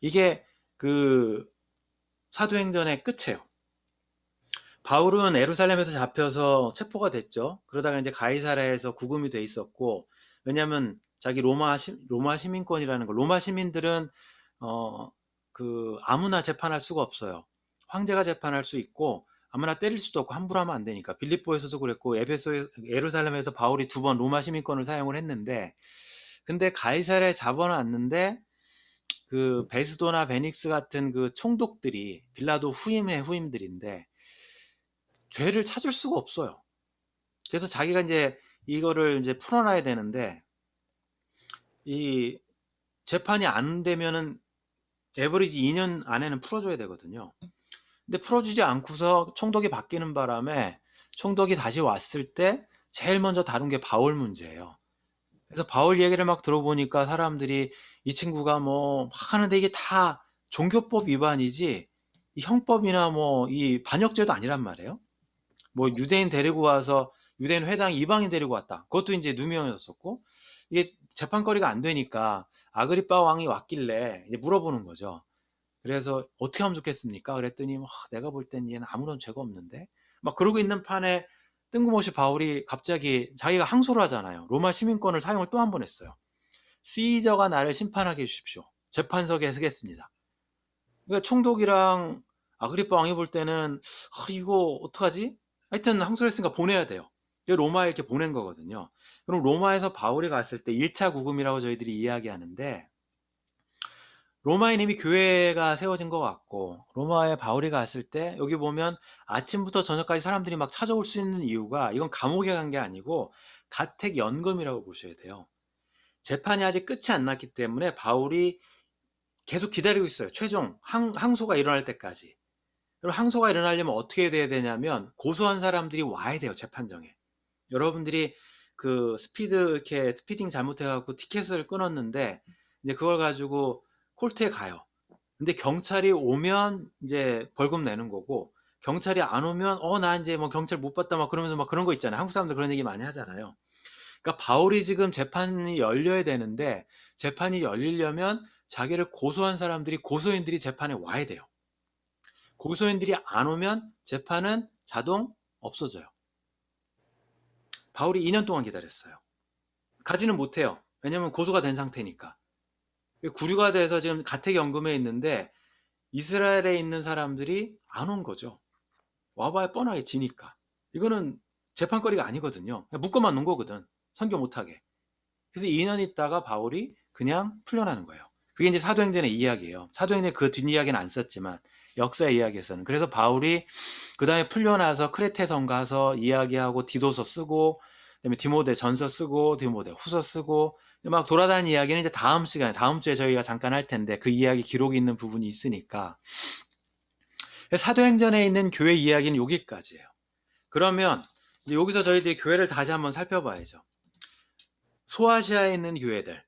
이게 그 사도행전의 끝이에요. 바울은 예루살렘에서 잡혀서 체포가 됐죠. 그러다가 이제 가이사랴에서 구금이 돼 있었고, 왜냐하면 자기 로마 시민권이라는 거, 로마 시민들은 아무나 재판할 수가 없어요. 황제가 재판할 수 있고 아무나 때릴 수도 없고 함부로 하면 안 되니까. 빌립보에서도 그랬고 예루살렘에서 바울이 2번 로마 시민권을 사용을 했는데, 근데 가이사랴에 잡아놨는데 그 베스도나 베닉스 같은 그 총독들이 빌라도 후임의 후임들인데 죄를 찾을 수가 없어요. 그래서 자기가 이제 이거를 이제 풀어놔야 되는데 이 재판이 안 되면은 에버리지 2년 안에는 풀어줘야 되거든요. 근데 풀어주지 않고서 총독이 바뀌는 바람에 총독이 다시 왔을 때 제일 먼저 다룬 게 바울 문제예요. 그래서 바울 얘기를 막 들어보니까 사람들이 이 친구가 뭐 막 하는데 이게 다 종교법 위반이지 이 형법이나 뭐 이 반역죄도 아니란 말이에요. 뭐 유대인 데리고 와서 유대인 회당 이방인 데리고 왔다. 그것도 이제 누명이었었고 이게 재판거리가 안 되니까 아그리빠 왕이 왔길래 이제 물어보는 거죠. 그래서 어떻게 하면 좋겠습니까? 그랬더니 내가 볼 땐 얘는 아무런 죄가 없는데 막 그러고 있는 판에 뜬금없이 바울이 갑자기 자기가 항소를 하잖아요. 로마 시민권을 사용을 또 한 번 했어요. 시저가 나를 심판하게 해주십시오. 재판석에 서겠습니다. 그러니까 총독이랑 아그리빠 왕이 볼 때는 이거 어떡하지? 하여튼 항소를 했으니까 보내야 돼요. 로마에 이렇게 보낸 거거든요. 그럼 로마에서 바울이 갔을 때 1차 구금이라고 저희들이 이야기하는데 로마에 이미 교회가 세워진 것 같고 로마에 바울이 갔을 때 여기 보면 아침부터 저녁까지 사람들이 막 찾아올 수 있는 이유가 이건 감옥에 간 게 아니고 가택 연금이라고 보셔야 돼요. 재판이 아직 끝이 안 났기 때문에 바울이 계속 기다리고 있어요. 최종 항소가 일어날 때까지. 그럼 항소가 일어나려면 어떻게 돼야 되냐면 고소한 사람들이 와야 돼요. 재판정에. 여러분들이 그 스피딩 잘못해갖고 티켓을 끊었는데 이제 그걸 가지고 콜트에 가요. 근데 경찰이 오면 이제 벌금 내는 거고 경찰이 안 오면 나 이제 뭐 경찰 못 봤다 막 그러면서 막 그런 거 있잖아요. 한국 사람들 그런 얘기 많이 하잖아요. 그러니까 바울이 지금 재판이 열려야 되는데 재판이 열리려면 자기를 고소한 사람들이 고소인들이 재판에 와야 돼요. 고소인들이 안 오면 재판은 자동 없어져요. 바울이 2년 동안 기다렸어요. 가지는 못해요. 왜냐면 고소가 된 상태니까. 구류가 돼서 지금 가택연금에 있는데 이스라엘에 있는 사람들이 안 온 거죠. 와봐야 뻔하게 지니까. 이거는 재판거리가 아니거든요. 그냥 묶어만 놓은 거거든. 선교 못하게. 그래서 2년 있다가 바울이 그냥 풀려나는 거예요. 그게 이제 사도행전의 이야기예요. 사도행전 그 뒷이야기는 안 썼지만 역사의 이야기에서는. 그래서 바울이 그 다음에 풀려나서 크레테성 가서 이야기하고 디도서 쓰고 그다음에 디모데 전서 쓰고 디모데 후서 쓰고 막 돌아다니는 이야기는 이제 다음 시간에 다음 주에 저희가 잠깐 할 텐데 그 이야기 기록이 있는 부분이 있으니까 사도행전에 있는 교회 이야기는 여기까지예요. 그러면 이제 여기서 저희들이 교회를 다시 한번 살펴봐야죠. 소아시아에 있는 교회들,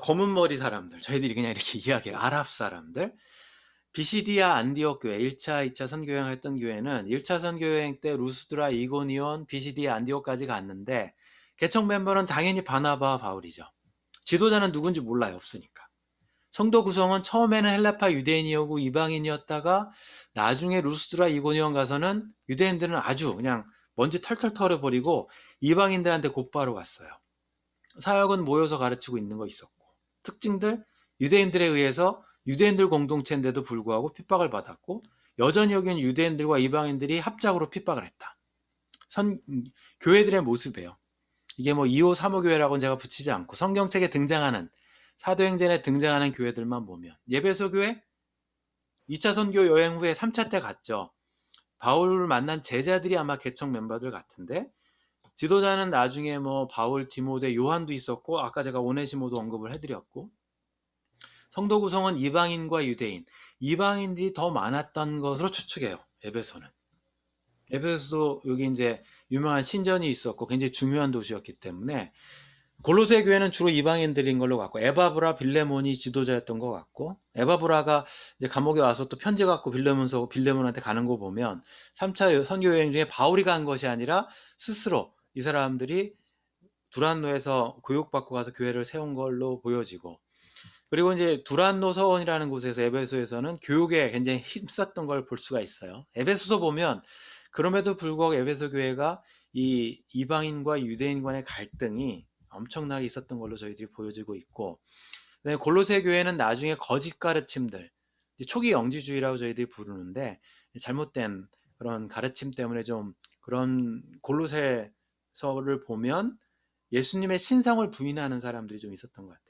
검은 머리 사람들, 저희들이 그냥 이렇게 이야기해요. 아랍 사람들. 비시디아 안디옥 교회, 1차, 2차 선교여행 했던 교회는 1차 선교여행 때 루스드라, 이고니온, 비시디아 안디옥까지 갔는데 개척 멤버는 당연히 바나바와 바울이죠. 지도자는 누군지 몰라요. 없으니까. 성도 구성은 처음에는 헬라파 유대인이었고 이방인이었다가 나중에 루스드라, 이고니온 가서는 유대인들은 아주 그냥 먼지 털털 털어버리고 이방인들한테 곧바로 갔어요. 사역은 모여서 가르치고 있는 거 있었고 특징들 유대인들에 의해서 유대인들 공동체인데도 불구하고 핍박을 받았고 여전히 여기는 유대인들과 이방인들이 합작으로 핍박을 했다. 교회들의 모습이에요. 이게 뭐 2호 3호 교회라고는 제가 붙이지 않고 성경책에 등장하는 사도행전에 등장하는 교회들만 보면 예배소 교회 2차 선교 여행 후에 3차 때 갔죠. 바울을 만난 제자들이 아마 개척 멤버들 같은데 지도자는 나중에 뭐 바울, 디모데, 요한도 있었고 아까 제가 오네시모도 언급을 해드렸고 성도 구성은 이방인과 유대인, 이방인들이 더 많았던 것으로 추측해요. 에베소는. 에베소 여기 이제 유명한 신전이 있었고 굉장히 중요한 도시였기 때문에 골로새 교회는 주로 이방인들인 걸로 같고 에바브라, 빌레몬이 지도자였던 것 같고 에바브라가 이제 감옥에 와서 또 편지 갖고 빌레몬한테 가는 거 보면 3차 선교 여행 중에 바울이 간 것이 아니라 스스로 이 사람들이 두란노에서 교육받고 가서 교회를 세운 걸로 보여지고 그리고 이제 두란노 서원이라는 곳에서 에베소에서는 교육에 굉장히 힘썼던 걸 볼 수가 있어요. 에베소서 보면 그럼에도 불구하고 에베소 교회가 이 이방인과 유대인 간의 갈등이 엄청나게 있었던 걸로 저희들이 보여지고 있고 골로새 교회는 나중에 거짓 가르침들 초기 영지주의라고 저희들이 부르는데 잘못된 그런 가르침 때문에 좀 그런 골로새서를 보면 예수님의 신성을 부인하는 사람들이 좀 있었던 것 같아요.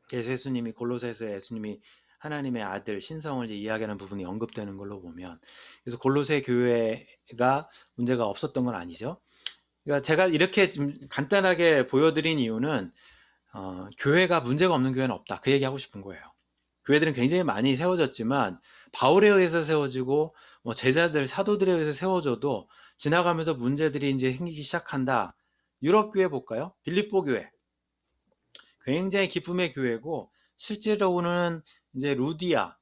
그래서 예수님이 골로새에서 예수님이 하나님의 아들 신성을 이제 이야기하는 부분이 언급되는 걸로 보면 그래서 골로새 교회가 문제가 없었던 건 아니죠. 그러니까 제가 이렇게 좀 간단하게 보여드린 이유는 교회가 문제가 없는 교회는 없다. 그 얘기하고 싶은 거예요. 교회들은 굉장히 많이 세워졌지만 바울에 의해서 세워지고 뭐 제자들, 사도들에 의해서 세워져도 지나가면서 문제들이 이제 생기기 시작한다. 유럽 교회 볼까요? 빌립보 교회. 굉장히 기쁨의 교회고 실제로는 이제 루디아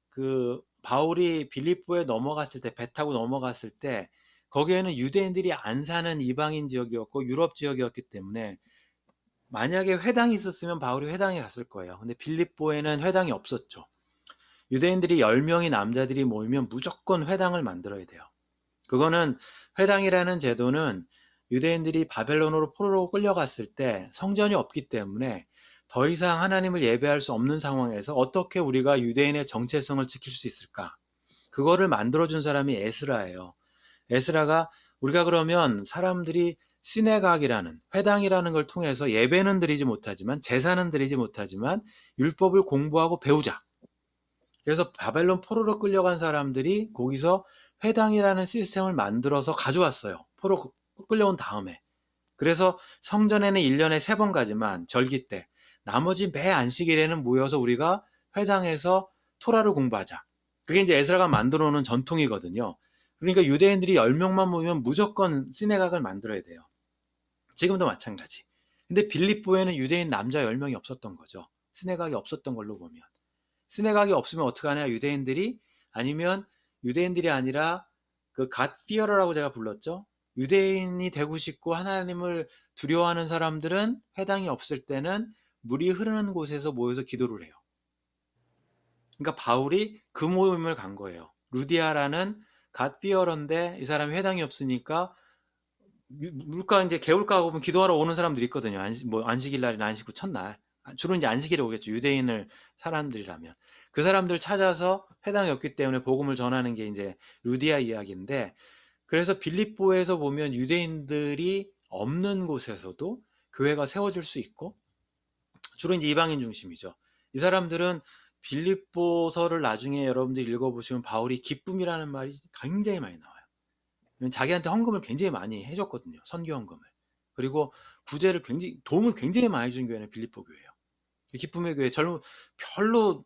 그 바울이 빌립보에 넘어갔을 때 배 타고 넘어갔을 때 거기에는 유대인들이 안 사는 이방인 지역이었고 유럽 지역이었기 때문에 만약에 회당이 있었으면 바울이 회당에 갔을 거예요. 근데 빌립보에는 회당이 없었죠. 유대인들이 10명의 남자들이 모이면 무조건 회당을 만들어야 돼요. 그거는 회당이라는 제도는 유대인들이 바벨론으로 포로로 끌려갔을 때 성전이 없기 때문에 더 이상 하나님을 예배할 수 없는 상황에서 어떻게 우리가 유대인의 정체성을 지킬 수 있을까? 그거를 만들어준 사람이 에스라예요. 에스라가 우리가 그러면 사람들이 시네각이라는 회당이라는 걸 통해서 예배는 드리지 못하지만 제사는 드리지 못하지만 율법을 공부하고 배우자. 그래서 바벨론 포로로 끌려간 사람들이 거기서 회당이라는 시스템을 만들어서 가져왔어요. 포로 끌려온 다음에. 그래서 성전에는 1년에 3번 가지만 절기 때 나머지 매 안식일에는 모여서 우리가 회당에서 토라를 공부하자. 그게 이제 에스라가 만들어 놓은 전통이거든요. 그러니까 유대인들이 10명만 모이면 무조건 시네각을 만들어야 돼요. 지금도 마찬가지. 근데 빌립보에는 유대인 남자 10명이 없었던 거죠. 시네각이 없었던 걸로 보면. 시네각이 없으면 어떡하냐 유대인들이 아니면 유대인들이 아니라 그 God fearer라고 제가 불렀죠. 유대인이 되고 싶고 하나님을 두려워하는 사람들은 회당이 없을 때는 물이 흐르는 곳에서 모여서 기도를 해요. 그러니까 바울이 그 모임을 간 거예요. 루디아라는 God fearer인데 이 사람이 회당이 없으니까 물가 이제 개울가 보면 기도하러 오는 사람들이 있거든요. 뭐 안식일 날이나 안식 후 첫날. 주로 이제 안식일에 오겠죠. 유대인을 사람들이라면. 그 사람들 찾아서 회당이 없기 때문에 복음을 전하는 게 이제 루디아 이야기인데, 그래서 빌립보에서 보면 유대인들이 없는 곳에서도 교회가 세워질 수 있고, 주로 이제 이방인 중심이죠. 이 사람들은 빌립보서를 나중에 여러분들이 읽어보시면 바울이 기쁨이라는 말이 굉장히 많이 나와요. 자기한테 헌금을 굉장히 많이 해줬거든요. 선교 헌금을. 그리고 구제를 도움을 굉장히 많이 준 교회는 빌립보 교회예요. 기쁨의 교회 별로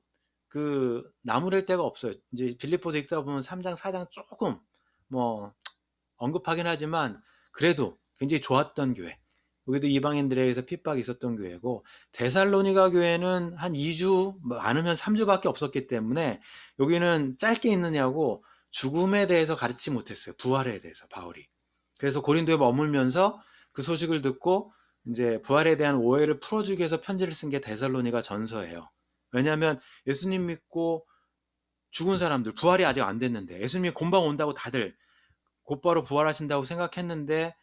나무랄 데가 없어요. 이제 빌립보서 읽다 보면 3장, 4장 조금 뭐 언급하긴 하지만 그래도 굉장히 좋았던 교회. 여기도 이방인들에 의해서 핍박이 있었던 교회고, 데살로니가 교회는 한 2주, 많으면 3주밖에 없었기 때문에 여기는 짧게 있느냐고 죽음에 대해서 가르치지 못했어요. 부활에 대해서 바울이. 그래서 고린도에 머물면서 그 소식을 듣고 이제 부활에 대한 오해를 풀어주기 위해서 편지를 쓴 게 데살로니가 전서예요. 왜냐하면 예수님 믿고 죽은 사람들, 부활이 아직 안 됐는데, 예수님이 금방 온다고 다들 곧바로 부활하신다고 생각했는데,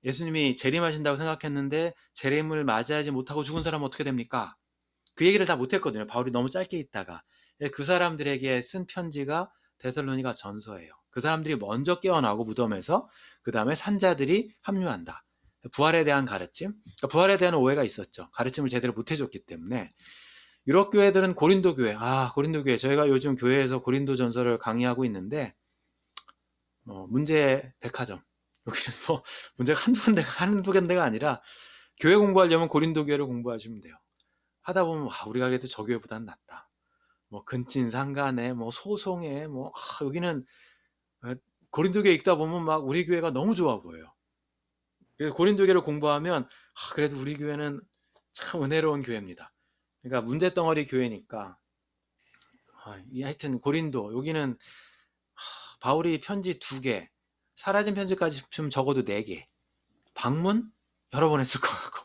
예수님이 재림하신다고 생각했는데 재림을 맞이하지 못하고 죽은 사람은 어떻게 됩니까? 그 얘기를 다 못했거든요. 바울이 너무 짧게 있다가. 그 사람들에게 쓴 편지가 데살로니가 전서예요. 그 사람들이 먼저 깨어나고 무덤에서, 그 다음에 산자들이 합류한다. 부활에 대한 가르침, 그러니까 부활에 대한 오해가 있었죠. 가르침을 제대로 못 해줬기 때문에. 유럽 교회들은 고린도 교회, 고린도 교회, 저희가 요즘 교회에서 고린도 전서를 강의하고 있는데, 문제 백화점. 여기는 뭐 문제가 한두 군데가 아니라, 교회 공부하려면 고린도 교회를 공부하시면 돼요. 하다 보면 우리가 그래도 저 교회보다는 낫다. 뭐 근친상간에 뭐 소송에 여기는 고린도 교회 읽다 보면 막 우리 교회가 너무 좋아 보여요. 그래서 고린도 교회를 공부하면 그래도 우리 교회는 참 은혜로운 교회입니다. 그러니까 문제덩어리 교회니까. 하여튼 고린도, 여기는 바울이 편지 2개, 사라진 편지까지 좀 적어도 4개, 방문 여러 번 했을 것 같고,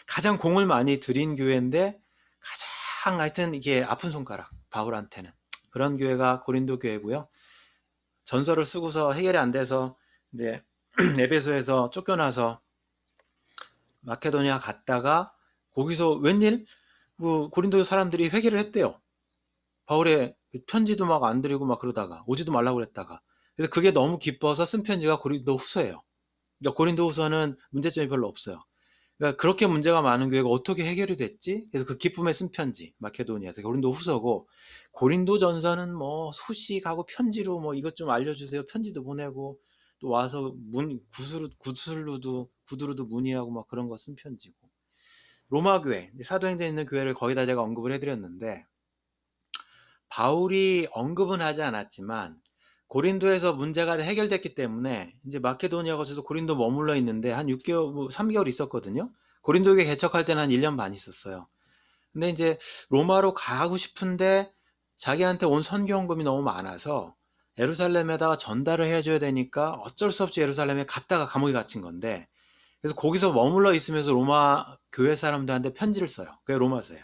가장 공을 많이 들인 교회인데 가장 하여튼 이게 아픈 손가락, 바울한테는. 그런 교회가 고린도 교회고요. 전서를 쓰고서 해결이 안 돼서 이제 에베소에서 쫓겨나서 마케도니아 갔다가, 거기서 웬일 고린도 사람들이 회개를 했대요. 바울의 편지도 막 안 드리고 막 그러다가, 오지도 말라고 그랬다가. 그래서 그게 너무 기뻐서 쓴 편지가 고린도 후서예요. 그러니까 고린도 후서는 문제점이 별로 없어요. 그러니까 그렇게 문제가 많은 교회가 어떻게 해결이 됐지? 그래서 그 기쁨에 쓴 편지, 마케도니아에서 고린도 후서고, 고린도 전서는 뭐 소식하고 편지로 뭐 이것 좀 알려주세요, 편지도 보내고, 또 와서 구두로도 문의하고 막 그런 거 쓴 편지고. 로마 교회, 사도행전에 있는 교회를 거의 다 제가 언급을 해드렸는데, 바울이 언급은 하지 않았지만 고린도에서 문제가 해결됐기 때문에 이제 마케도니아 가서도 고린도 머물러 있는데 한 6개월, 3개월 있었거든요. 고린도에 개척할 때는 한 1년 반 있었어요. 근데 이제 로마로 가고 싶은데 자기한테 온 선교헌금이 너무 많아서 예루살렘에다가 전달을 해줘야 되니까 어쩔 수 없이 예루살렘에 갔다가 감옥에 갇힌 건데, 그래서 거기서 머물러 있으면서 로마 교회 사람들한테 편지를 써요. 그게 로마서예요.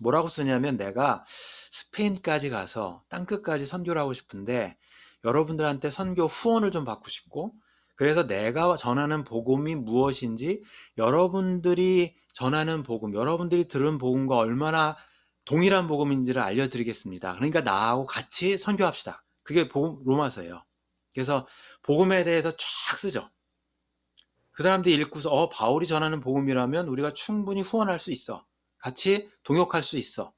뭐라고 쓰냐면, 내가 스페인까지 가서 땅끝까지 선교를 하고 싶은데 여러분들한테 선교 후원을 좀 받고 싶고, 그래서 내가 전하는 복음이 무엇인지, 여러분들이 전하는 복음, 여러분들이 들은 복음과 얼마나 동일한 복음인지를 알려드리겠습니다. 그러니까 나하고 같이 선교합시다. 그게 로마서예요. 그래서 복음에 대해서 쫙 쓰죠. 그 사람들이 읽고서 바울이 전하는 복음이라면 우리가 충분히 후원할 수 있어, 같이 동역할 수 있어.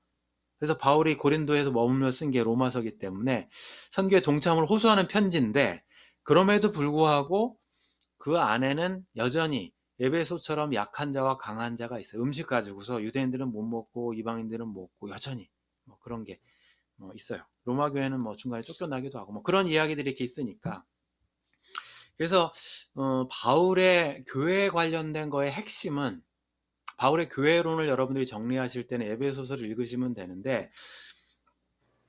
그래서 바울이 고린도에서 머물며 쓴 게 로마서기 때문에 선교에 동참을 호소하는 편지인데, 그럼에도 불구하고 그 안에는 여전히 에베소처럼 약한 자와 강한 자가 있어요. 음식 가지고서 유대인들은 못 먹고 이방인들은 먹고, 여전히 그런 게 있어요. 로마 교회는 중간에 쫓겨나기도 하고 그런 이야기들이 이렇게 있으니까. 그래서 바울의 교회 관련된 거의 핵심은, 바울의 교회론을 여러분들이 정리하실 때는 에베소서를 읽으시면 되는데,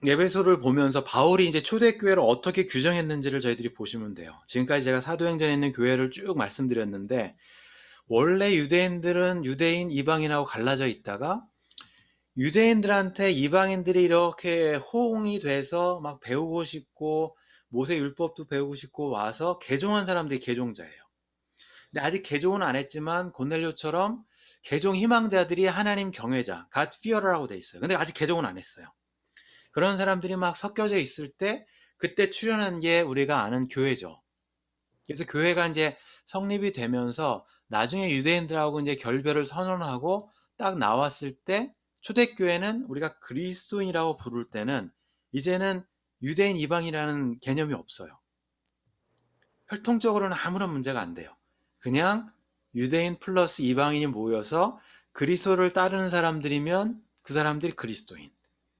에베소를 보면서 바울이 이제 초대교회를 어떻게 규정했는지를 저희들이 보시면 돼요. 지금까지 제가 사도행전에 있는 교회를 쭉 말씀드렸는데, 원래 유대인들은 유대인, 이방인하고 갈라져 있다가 유대인들한테 이방인들이 이렇게 호응이 돼서 막 배우고 싶고 모세 율법도 배우고 싶고 와서 개종한 사람들이 개종자예요. 근데 아직 개종은 안 했지만 고넬료처럼 개종 희망자들이 하나님 경외자, God fearer라고 돼 있어요. 근데 아직 개종은 안 했어요. 그런 사람들이 막 섞여져 있을 때 그때 출현한 게 우리가 아는 교회죠. 그래서 교회가 이제 성립이 되면서 나중에 유대인들하고 이제 결별을 선언하고 딱 나왔을 때 초대교회는 우리가 그리스도인이라고 부를 때는 이제는 유대인 이방이라는 개념이 없어요. 혈통적으로는 아무런 문제가 안 돼요. 그냥 유대인 플러스 이방인이 모여서 그리스도를 따르는 사람들이면 그 사람들이 그리스도인.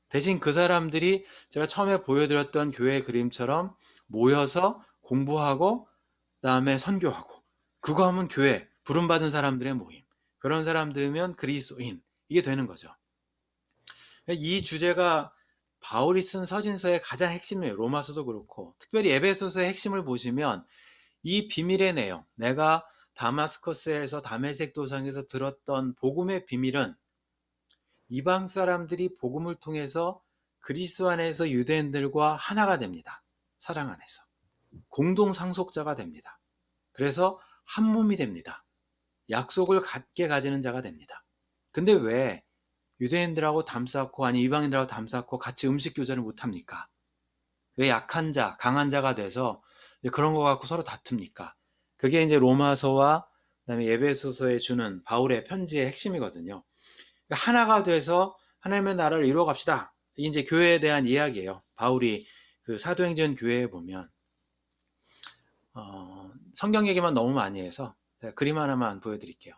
대신 그 사람들이 제가 처음에 보여드렸던 교회 그림처럼 모여서 공부하고 그다음에 선교하고 그거 하면 교회, 부름받은 사람들의 모임. 그런 사람들이면 그리스도인. 이게 되는 거죠. 이 주제가 바울이 쓴 서신서의 가장 핵심이에요. 로마서도 그렇고 특별히 에베소서의 핵심을 보시면 이 비밀의 내용, 내가 다마스커스에서 다메섹 도상에서 들었던 복음의 비밀은 이방 사람들이 복음을 통해서 그리스도 안에서 유대인들과 하나가 됩니다. 사랑 안에서. 공동 상속자가 됩니다. 그래서 한 몸이 됩니다. 약속을 같게 가지는 자가 됩니다. 근데 왜 유대인들하고 담쌓고 아니 이방인들하고 담쌓고 같이 음식 교제를 못합니까? 왜 약한 자, 강한 자가 돼서 그런 거 갖고 서로 다툽니까? 그게 이제 로마서와 그다음에 에베소서에 주는 바울의 편지의 핵심이거든요. 그러니까 하나가 돼서 하나님의 나라를 이루어 갑시다. 이게 이제 교회에 대한 이야기예요. 바울이 그 사도행전 교회에 보면 성경 얘기만 너무 많이 해서 제가 그림 하나만 보여드릴게요.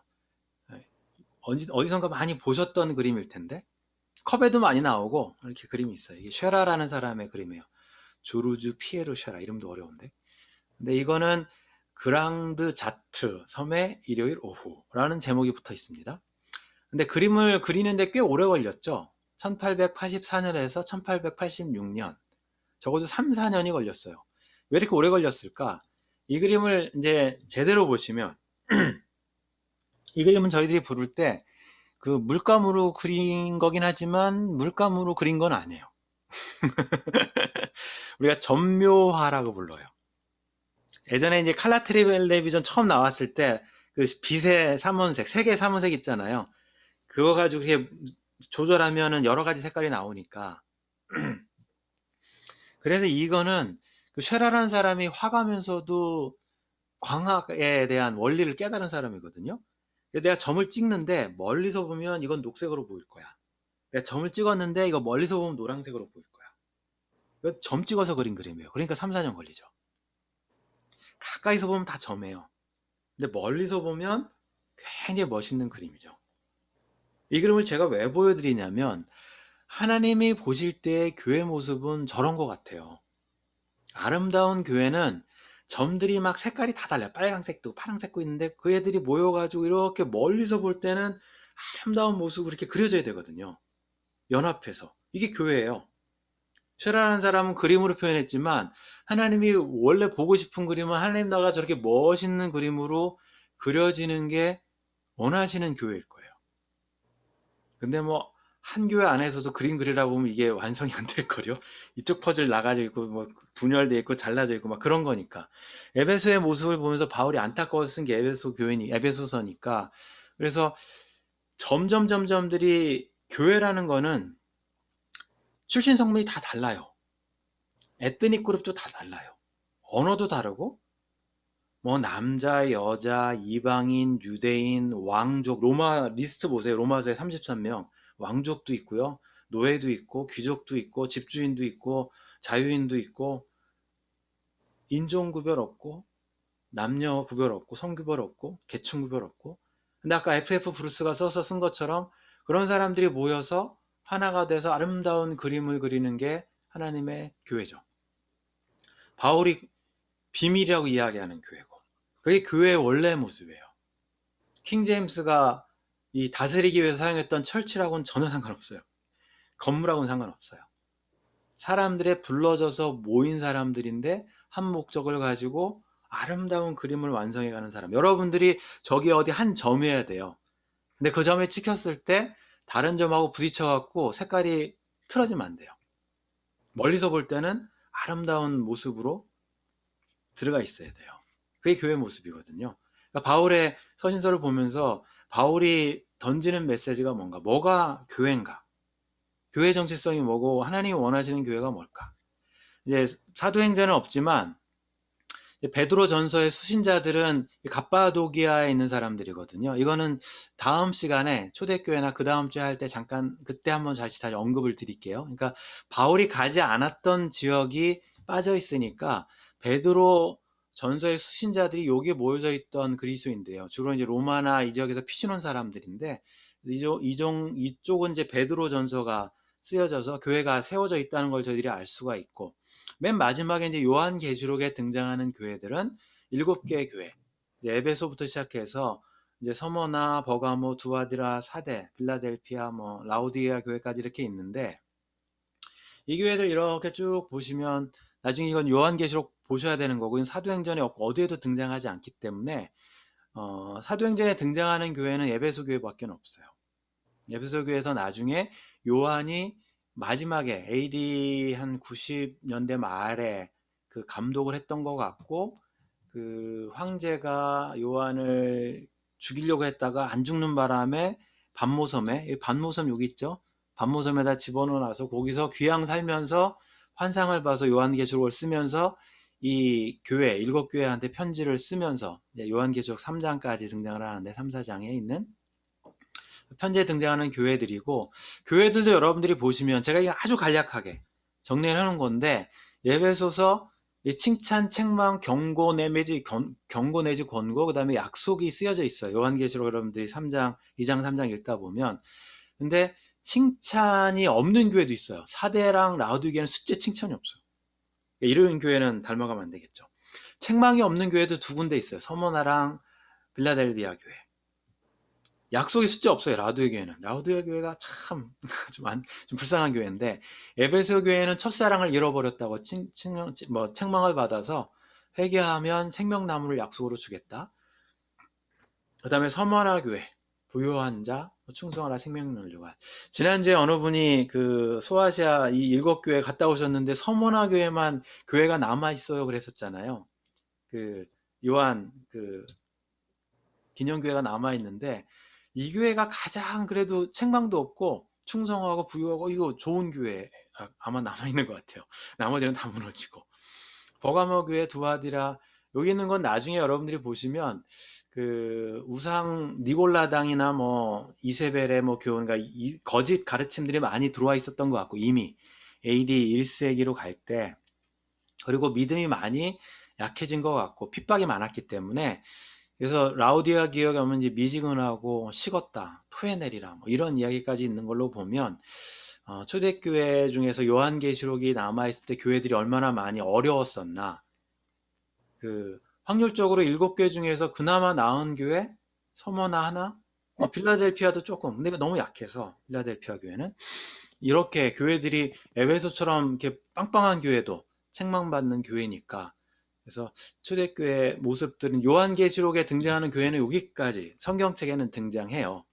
어디선가 많이 보셨던 그림일 텐데 컵에도 많이 나오고 이렇게 그림이 있어요. 이게 쉐라라는 사람의 그림이에요. 조르주 피에로 쉐라, 이름도 어려운데. 근데 이거는 그랑드 자트 섬의 일요일 오후라는 제목이 붙어 있습니다. 근데 그림을 그리는데 꽤 오래 걸렸죠. 1884년에서 1886년. 적어도 3, 4년이 걸렸어요. 왜 이렇게 오래 걸렸을까? 이 그림을 이제 제대로 보시면 이 그림은 저희들이 부를 때 그 물감으로 그린 거긴 하지만 물감으로 그린 건 아니에요. 우리가 점묘화라고 불러요. 예전에 이제 칼라 텔레비전 처음 나왔을 때 그 빛의 삼원색, 색의 삼원색 있잖아요. 그거 가지고 이렇게 조절하면은 여러 가지 색깔이 나오니까. 그래서 이거는 그 쉐라라는 사람이 화가면서도 광학에 대한 원리를 깨달은 사람이거든요. 그래서 내가 점을 찍는데 멀리서 보면 이건 녹색으로 보일 거야. 내가 점을 찍었는데 이거 멀리서 보면 노란색으로 보일 거야. 이거 점 찍어서 그린 그림이에요. 그러니까 3, 4년 걸리죠. 가까이서 보면 다 점이에요. 근데 멀리서 보면 굉장히 멋있는 그림이죠. 이 그림을 제가 왜 보여드리냐면 하나님이 보실 때의 교회 모습은 저런 것 같아요. 아름다운 교회는 점들이 막 색깔이 다 달라요. 빨간색도 파란색도 있는데 그 애들이 모여가지고 이렇게 멀리서 볼 때는 아름다운 모습으로 이렇게 그려져야 되거든요. 연합해서. 이게 교회예요. 쉐라라는 사람은 그림으로 표현했지만 하나님이 원래 보고 싶은 그림은 하나님 나라가 저렇게 멋있는 그림으로 그려지는 게 원하시는 교회일 거예요. 근데 뭐 한 교회 안에서도 그림 그리라고 보면 이게 완성이 안 될 거요. 이쪽 퍼즐 나가져 있고 뭐 분열돼 있고 잘라져 있고 막 그런 거니까. 에베소의 모습을 보면서 바울이 안타까워서 쓴 게 에베소 교회니 에베소서니까. 그래서 점점점점들이 교회라는 거는 출신 성분이 다 달라요. 에트닉 그룹도 다 달라요. 언어도 다르고 뭐 남자, 여자, 이방인, 유대인, 왕족, 로마 리스트 보세요. 로마서에 33명. 왕족도 있고요. 노예도 있고 귀족도 있고 집주인도 있고 자유인도 있고 인종 구별 없고 남녀 구별 없고 성구별 없고 계층 구별 없고. 근데 아까 FF 브루스가 써서 쓴 것처럼 그런 사람들이 모여서 하나가 돼서 아름다운 그림을 그리는 게 하나님의 교회죠. 바울이 비밀이라고 이야기하는 교회고 그게 교회의 원래 모습이에요. 킹 제임스가 이 다스리기 위해서 사용했던 철치라고는 전혀 상관없어요. 건물하고는 상관없어요. 사람들의 불러져서 모인 사람들인데 한 목적을 가지고 아름다운 그림을 완성해가는 사람. 여러분들이 저기 어디 한 점이어야 돼요. 근데 그 점에 찍혔을 때 다른 점하고 부딪혀갖고 색깔이 틀어지면 안 돼요. 멀리서 볼 때는 아름다운 모습으로 들어가 있어야 돼요. 그게 교회 모습이거든요. 그러니까 바울의 서신서를 보면서 바울이 던지는 메시지가 뭔가, 뭐가 교회인가, 교회 정체성이 뭐고 하나님이 원하시는 교회가 뭘까. 이제 사도행전은 없지만 베드로 전서의 수신자들은 갑바도기아에 있는 사람들이거든요. 이거는 다음 시간에 초대교회나 그 다음 주에 할 때 잠깐 그때 한번 다시 언급을 드릴게요. 그러니까 바울이 가지 않았던 지역이 빠져 있으니까 베드로 전서의 수신자들이 여기에 모여져 있던 그리스도인들이에요. 주로 이제 로마나 이 지역에서 피신온 사람들인데 이쪽은 이제 베드로 전서가 쓰여져서 교회가 세워져 있다는 걸 저희들이 알 수가 있고, 맨 마지막에 이제 요한계시록에 등장하는 교회들은 7개의 교회, 에베소부터 시작해서 이제 서머나, 버가모, 두아디라, 사데, 빌라델피아, 라우디게아 교회까지 이렇게 있는데, 이 교회들 이렇게 쭉 보시면 나중에 이건 요한계시록 보셔야 되는 거고, 사도행전에 어디에도 등장하지 않기 때문에 사도행전에 등장하는 교회는 에베소 교회밖에 없어요. 에베소 교회에서 나중에 요한이 마지막에 AD 한 90년대 말에 그 감독을 했던 것 같고, 그 황제가 요한을 죽이려고 했다가 안 죽는 바람에 반모섬 여기 있죠? 반모섬에다 집어넣어놔서 거기서 귀양 살면서 환상을 봐서 요한계시록을 쓰면서 이 교회 7교회한테 편지를 쓰면서 요한계시록 3장까지 등장을 하는데, 3, 4장에 있는 편지에 등장하는 교회들이고, 교회들도 여러분들이 보시면 제가 이게 아주 간략하게 정리를 해놓은 건데, 예배소서 칭찬, 책망, 경고 내지 권고, 그 다음에 약속이 쓰여져 있어요. 요한계시록 여러분들이 3장, 2장, 3장 읽다 보면. 근데 칭찬이 없는 교회도 있어요. 사대랑 라우디게는 숫제 칭찬이 없어요. 이런 교회는 닮아가면 안 되겠죠. 책망이 없는 교회도 2군데 있어요. 서머나랑 빌라델비아 교회. 약속이 숫자 없어요. 라우디게 교회는. 라우디게 교회가 참 좀 불쌍한 교회인데, 에베소 교회는 첫사랑을 잃어버렸다고 책망을 받아서 회개하면 생명나무를 약속으로 주겠다. 그 다음에 서머나 교회, 부요한 자, 충성하라 생명을 요한. 지난주에 어느 분이 그 소아시아 이 7교회 갔다 오셨는데 서머나 교회만 교회가 남아 있어요 그랬었잖아요. 그 요한 그 기념교회가 남아 있는데, 이 교회가 가장 그래도 책망도 없고 충성하고 부유하고 이거 좋은 교회 아마 남아있는 것 같아요. 나머지는 다 무너지고. 버가모 교회, 두아디라, 여기 있는 건 나중에 여러분들이 보시면 그 우상 니골라당이나 이세벨의 교훈, 그러니까 거짓 가르침들이 많이 들어와 있었던 것 같고, 이미 AD 1세기로 갈 때, 그리고 믿음이 많이 약해진 것 같고 핍박이 많았기 때문에, 그래서 라우디아 기억에 오면 이제 미지근하고 식었다, 토해내리라 이런 이야기까지 있는 걸로 보면, 초대교회 중에서 요한계시록이 남아있을 때 교회들이 얼마나 많이 어려웠었나. 그 확률적으로 7교회 중에서 그나마 나은 교회 서머나 하나, 빌라델피아도 조금, 근데 너무 약해서 빌라델피아 교회는, 이렇게 교회들이 에베소처럼 이렇게 빵빵한 교회도 책망받는 교회니까. 그래서 초대교회 모습들은 요한계시록에 등장하는 교회는 여기까지 성경책에는 등장해요.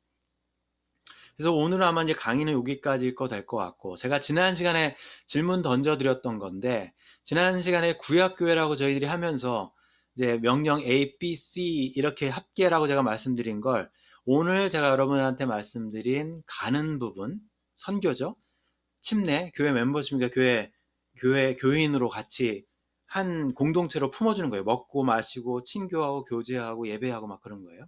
그래서 오늘 아마 이제 강의는 여기까지일 거 될 것 같고, 제가 지난 시간에 질문 던져드렸던 건데, 지난 시간에 구약교회라고 저희들이 하면서 이제 명령 A, B, C 이렇게 합계라고 제가 말씀드린 걸, 오늘 제가 여러분한테 말씀드린 가는 부분, 선교죠. 침례, 교회 멤버십니까? 교인으로 같이 한 공동체로 품어주는 거예요. 먹고 마시고 친교하고 교제하고 예배하고 막 그런 거예요.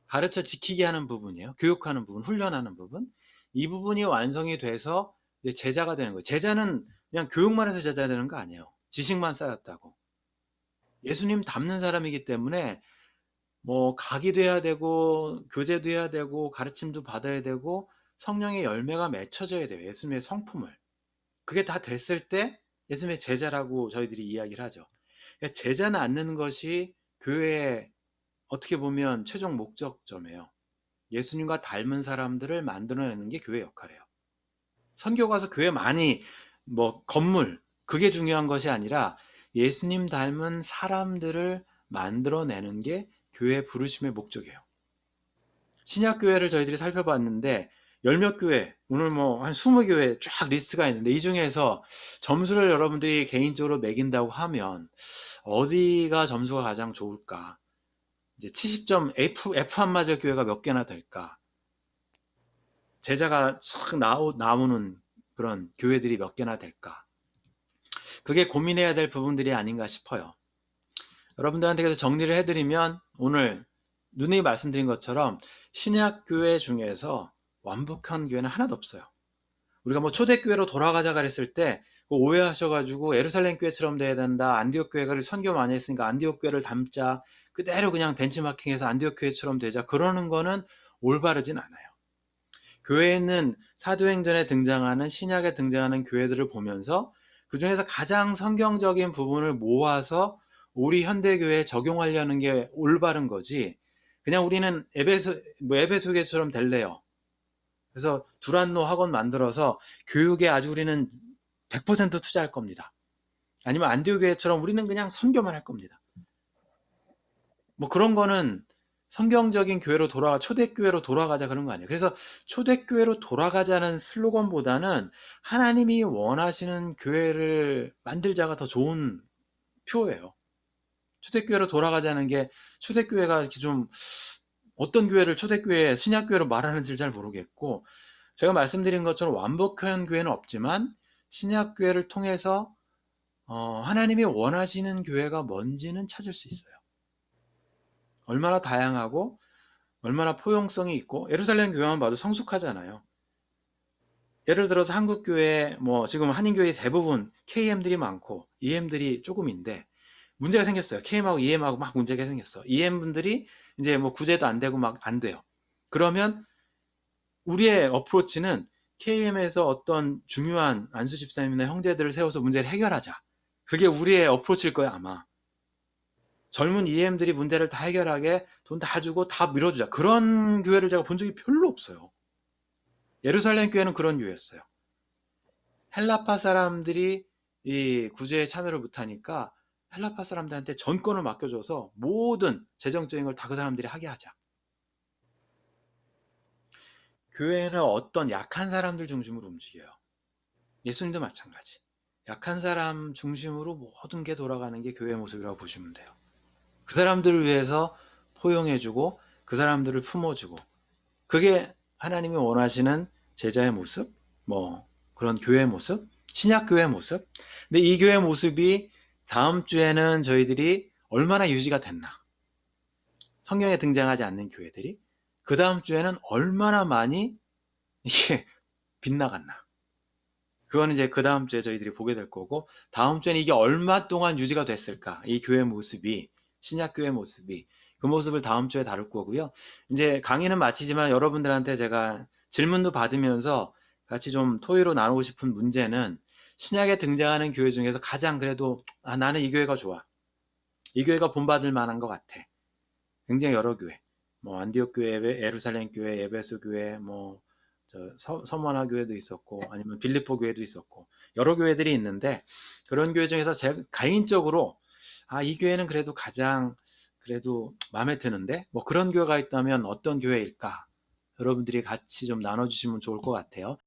가르쳐 지키게 하는 부분이에요. 교육하는 부분, 훈련하는 부분. 이 부분이 완성이 돼서 이제 제자가 되는 거예요. 제자는 그냥 교육만 해서 제자 되는 거 아니에요. 지식만 쌓였다고. 예수님 닮는 사람이기 때문에 가기도 해야 되고 교제도 해야 되고 가르침도 받아야 되고 성령의 열매가 맺혀져야 돼요. 예수님의 성품을. 그게 다 됐을 때 예수님의 제자라고 저희들이 이야기를 하죠. 제자는 않는 것이 교회의 어떻게 보면 최종 목적점이에요. 예수님과 닮은 사람들을 만들어내는 게 교회 역할이에요. 선교 가서 교회 많이 건물 그게 중요한 것이 아니라 예수님 닮은 사람들을 만들어내는 게 교회 부르심의 목적이에요. 신약교회를 저희들이 살펴봤는데 열몇 교회, 오늘 한 20교회 쫙 리스트가 있는데, 이 중에서 점수를 여러분들이 개인적으로 매긴다고 하면 어디가 점수가 가장 좋을까? 이제 70점 F 안 맞을 교회가 몇 개나 될까? 제자가 촥 나오는 그런 교회들이 몇 개나 될까? 그게 고민해야 될 부분들이 아닌가 싶어요. 여러분들한테 그래서 정리를 해드리면 오늘 누누이 말씀드린 것처럼 신약교회 중에서 완벽한 교회는 하나도 없어요. 우리가 뭐 초대교회로 돌아가자 그랬을 때 오해하셔가지고 예루살렘 교회처럼 돼야 된다. 안디옥 교회를 선교 많이 했으니까 안디옥 교회를 담자. 그대로 그냥 벤치마킹해서 안디옥 교회처럼 되자. 그러는 거는 올바르진 않아요. 교회는 사도행전에 등장하는 신약에 등장하는 교회들을 보면서 그 중에서 가장 성경적인 부분을 모아서 우리 현대교회에 적용하려는 게 올바른 거지. 그냥 우리는 에베소 교회처럼 될래요. 그래서 두란노 학원 만들어서 교육에 아주 우리는 100% 투자할 겁니다. 아니면 안디옥 교회처럼 우리는 그냥 선교만 할 겁니다. 뭐 그런 거는 성경적인 교회로 초대교회로 돌아가자 그런 거 아니에요. 그래서 초대교회로 돌아가자는 슬로건보다는 하나님이 원하시는 교회를 만들자가 더 좋은 표예요. 초대교회로 돌아가자는 게 초대교회가 이렇게 좀 어떤 교회를 초대교회, 신약교회로 말하는지 잘 모르겠고, 제가 말씀드린 것처럼 완벽한 교회는 없지만 신약교회를 통해서 하나님이 원하시는 교회가 뭔지는 찾을 수 있어요. 얼마나 다양하고 얼마나 포용성이 있고, 예루살렘 교회만 봐도 성숙하잖아요. 예를 들어서 한국교회, 뭐 지금 한인교회 대부분 KM들이 많고 EM들이 조금인데 문제가 생겼어요. KM하고 EM하고 막 문제가 생겼어. EM분들이 이제 뭐 구제도 안 되고 막 안 돼요. 그러면 우리의 어프로치는 KM에서 어떤 중요한 안수 집사님이나 형제들을 세워서 문제를 해결하자. 그게 우리의 어프로치일 거예요, 아마. 젊은 EM들이 문제를 다 해결하게 돈 다 주고 다 밀어주자. 그런 교회를 제가 본 적이 별로 없어요. 예루살렘 교회는 그런 교회였어요. 헬라파 사람들이 이 구제에 참여를 못하니까 헬라파 사람들한테 전권을 맡겨줘서 모든 재정적인 걸 다 그 사람들이 하게 하자. 교회는 어떤 약한 사람들 중심으로 움직여요. 예수님도 마찬가지. 약한 사람 중심으로 모든 게 돌아가는 게 교회의 모습이라고 보시면 돼요. 그 사람들을 위해서 포용해주고 그 사람들을 품어주고, 그게 하나님이 원하시는 제자의 모습, 뭐 그런 교회의 모습, 신약교회의 모습. 근데 이 교회의 모습이 다음 주에는 저희들이 얼마나 유지가 됐나, 성경에 등장하지 않는 교회들이 그 다음 주에는 얼마나 많이 이게 빗나갔나, 그거는 이제 그 다음 주에 저희들이 보게 될 거고, 다음 주에는 이게 얼마 동안 유지가 됐을까, 이 교회 모습이, 신약교회 모습이, 그 모습을 다음 주에 다룰 거고요. 이제 강의는 마치지만 여러분들한테 제가 질문도 받으면서 같이 좀 토의로 나누고 싶은 문제는, 신약에 등장하는 교회 중에서 가장 그래도 나는 이 교회가 좋아, 이 교회가 본받을 만한 것 같아. 굉장히 여러 교회, 뭐 안디옥 교회, 예루살렘 교회, 에베소 교회, 뭐 서머나 교회도 있었고, 아니면 빌립보 교회도 있었고, 여러 교회들이 있는데, 그런 교회 중에서 제가 개인적으로 이 교회는 그래도 가장 그래도 마음에 드는데, 뭐 그런 교회가 있다면 어떤 교회일까, 여러분들이 같이 좀 나눠주시면 좋을 것 같아요.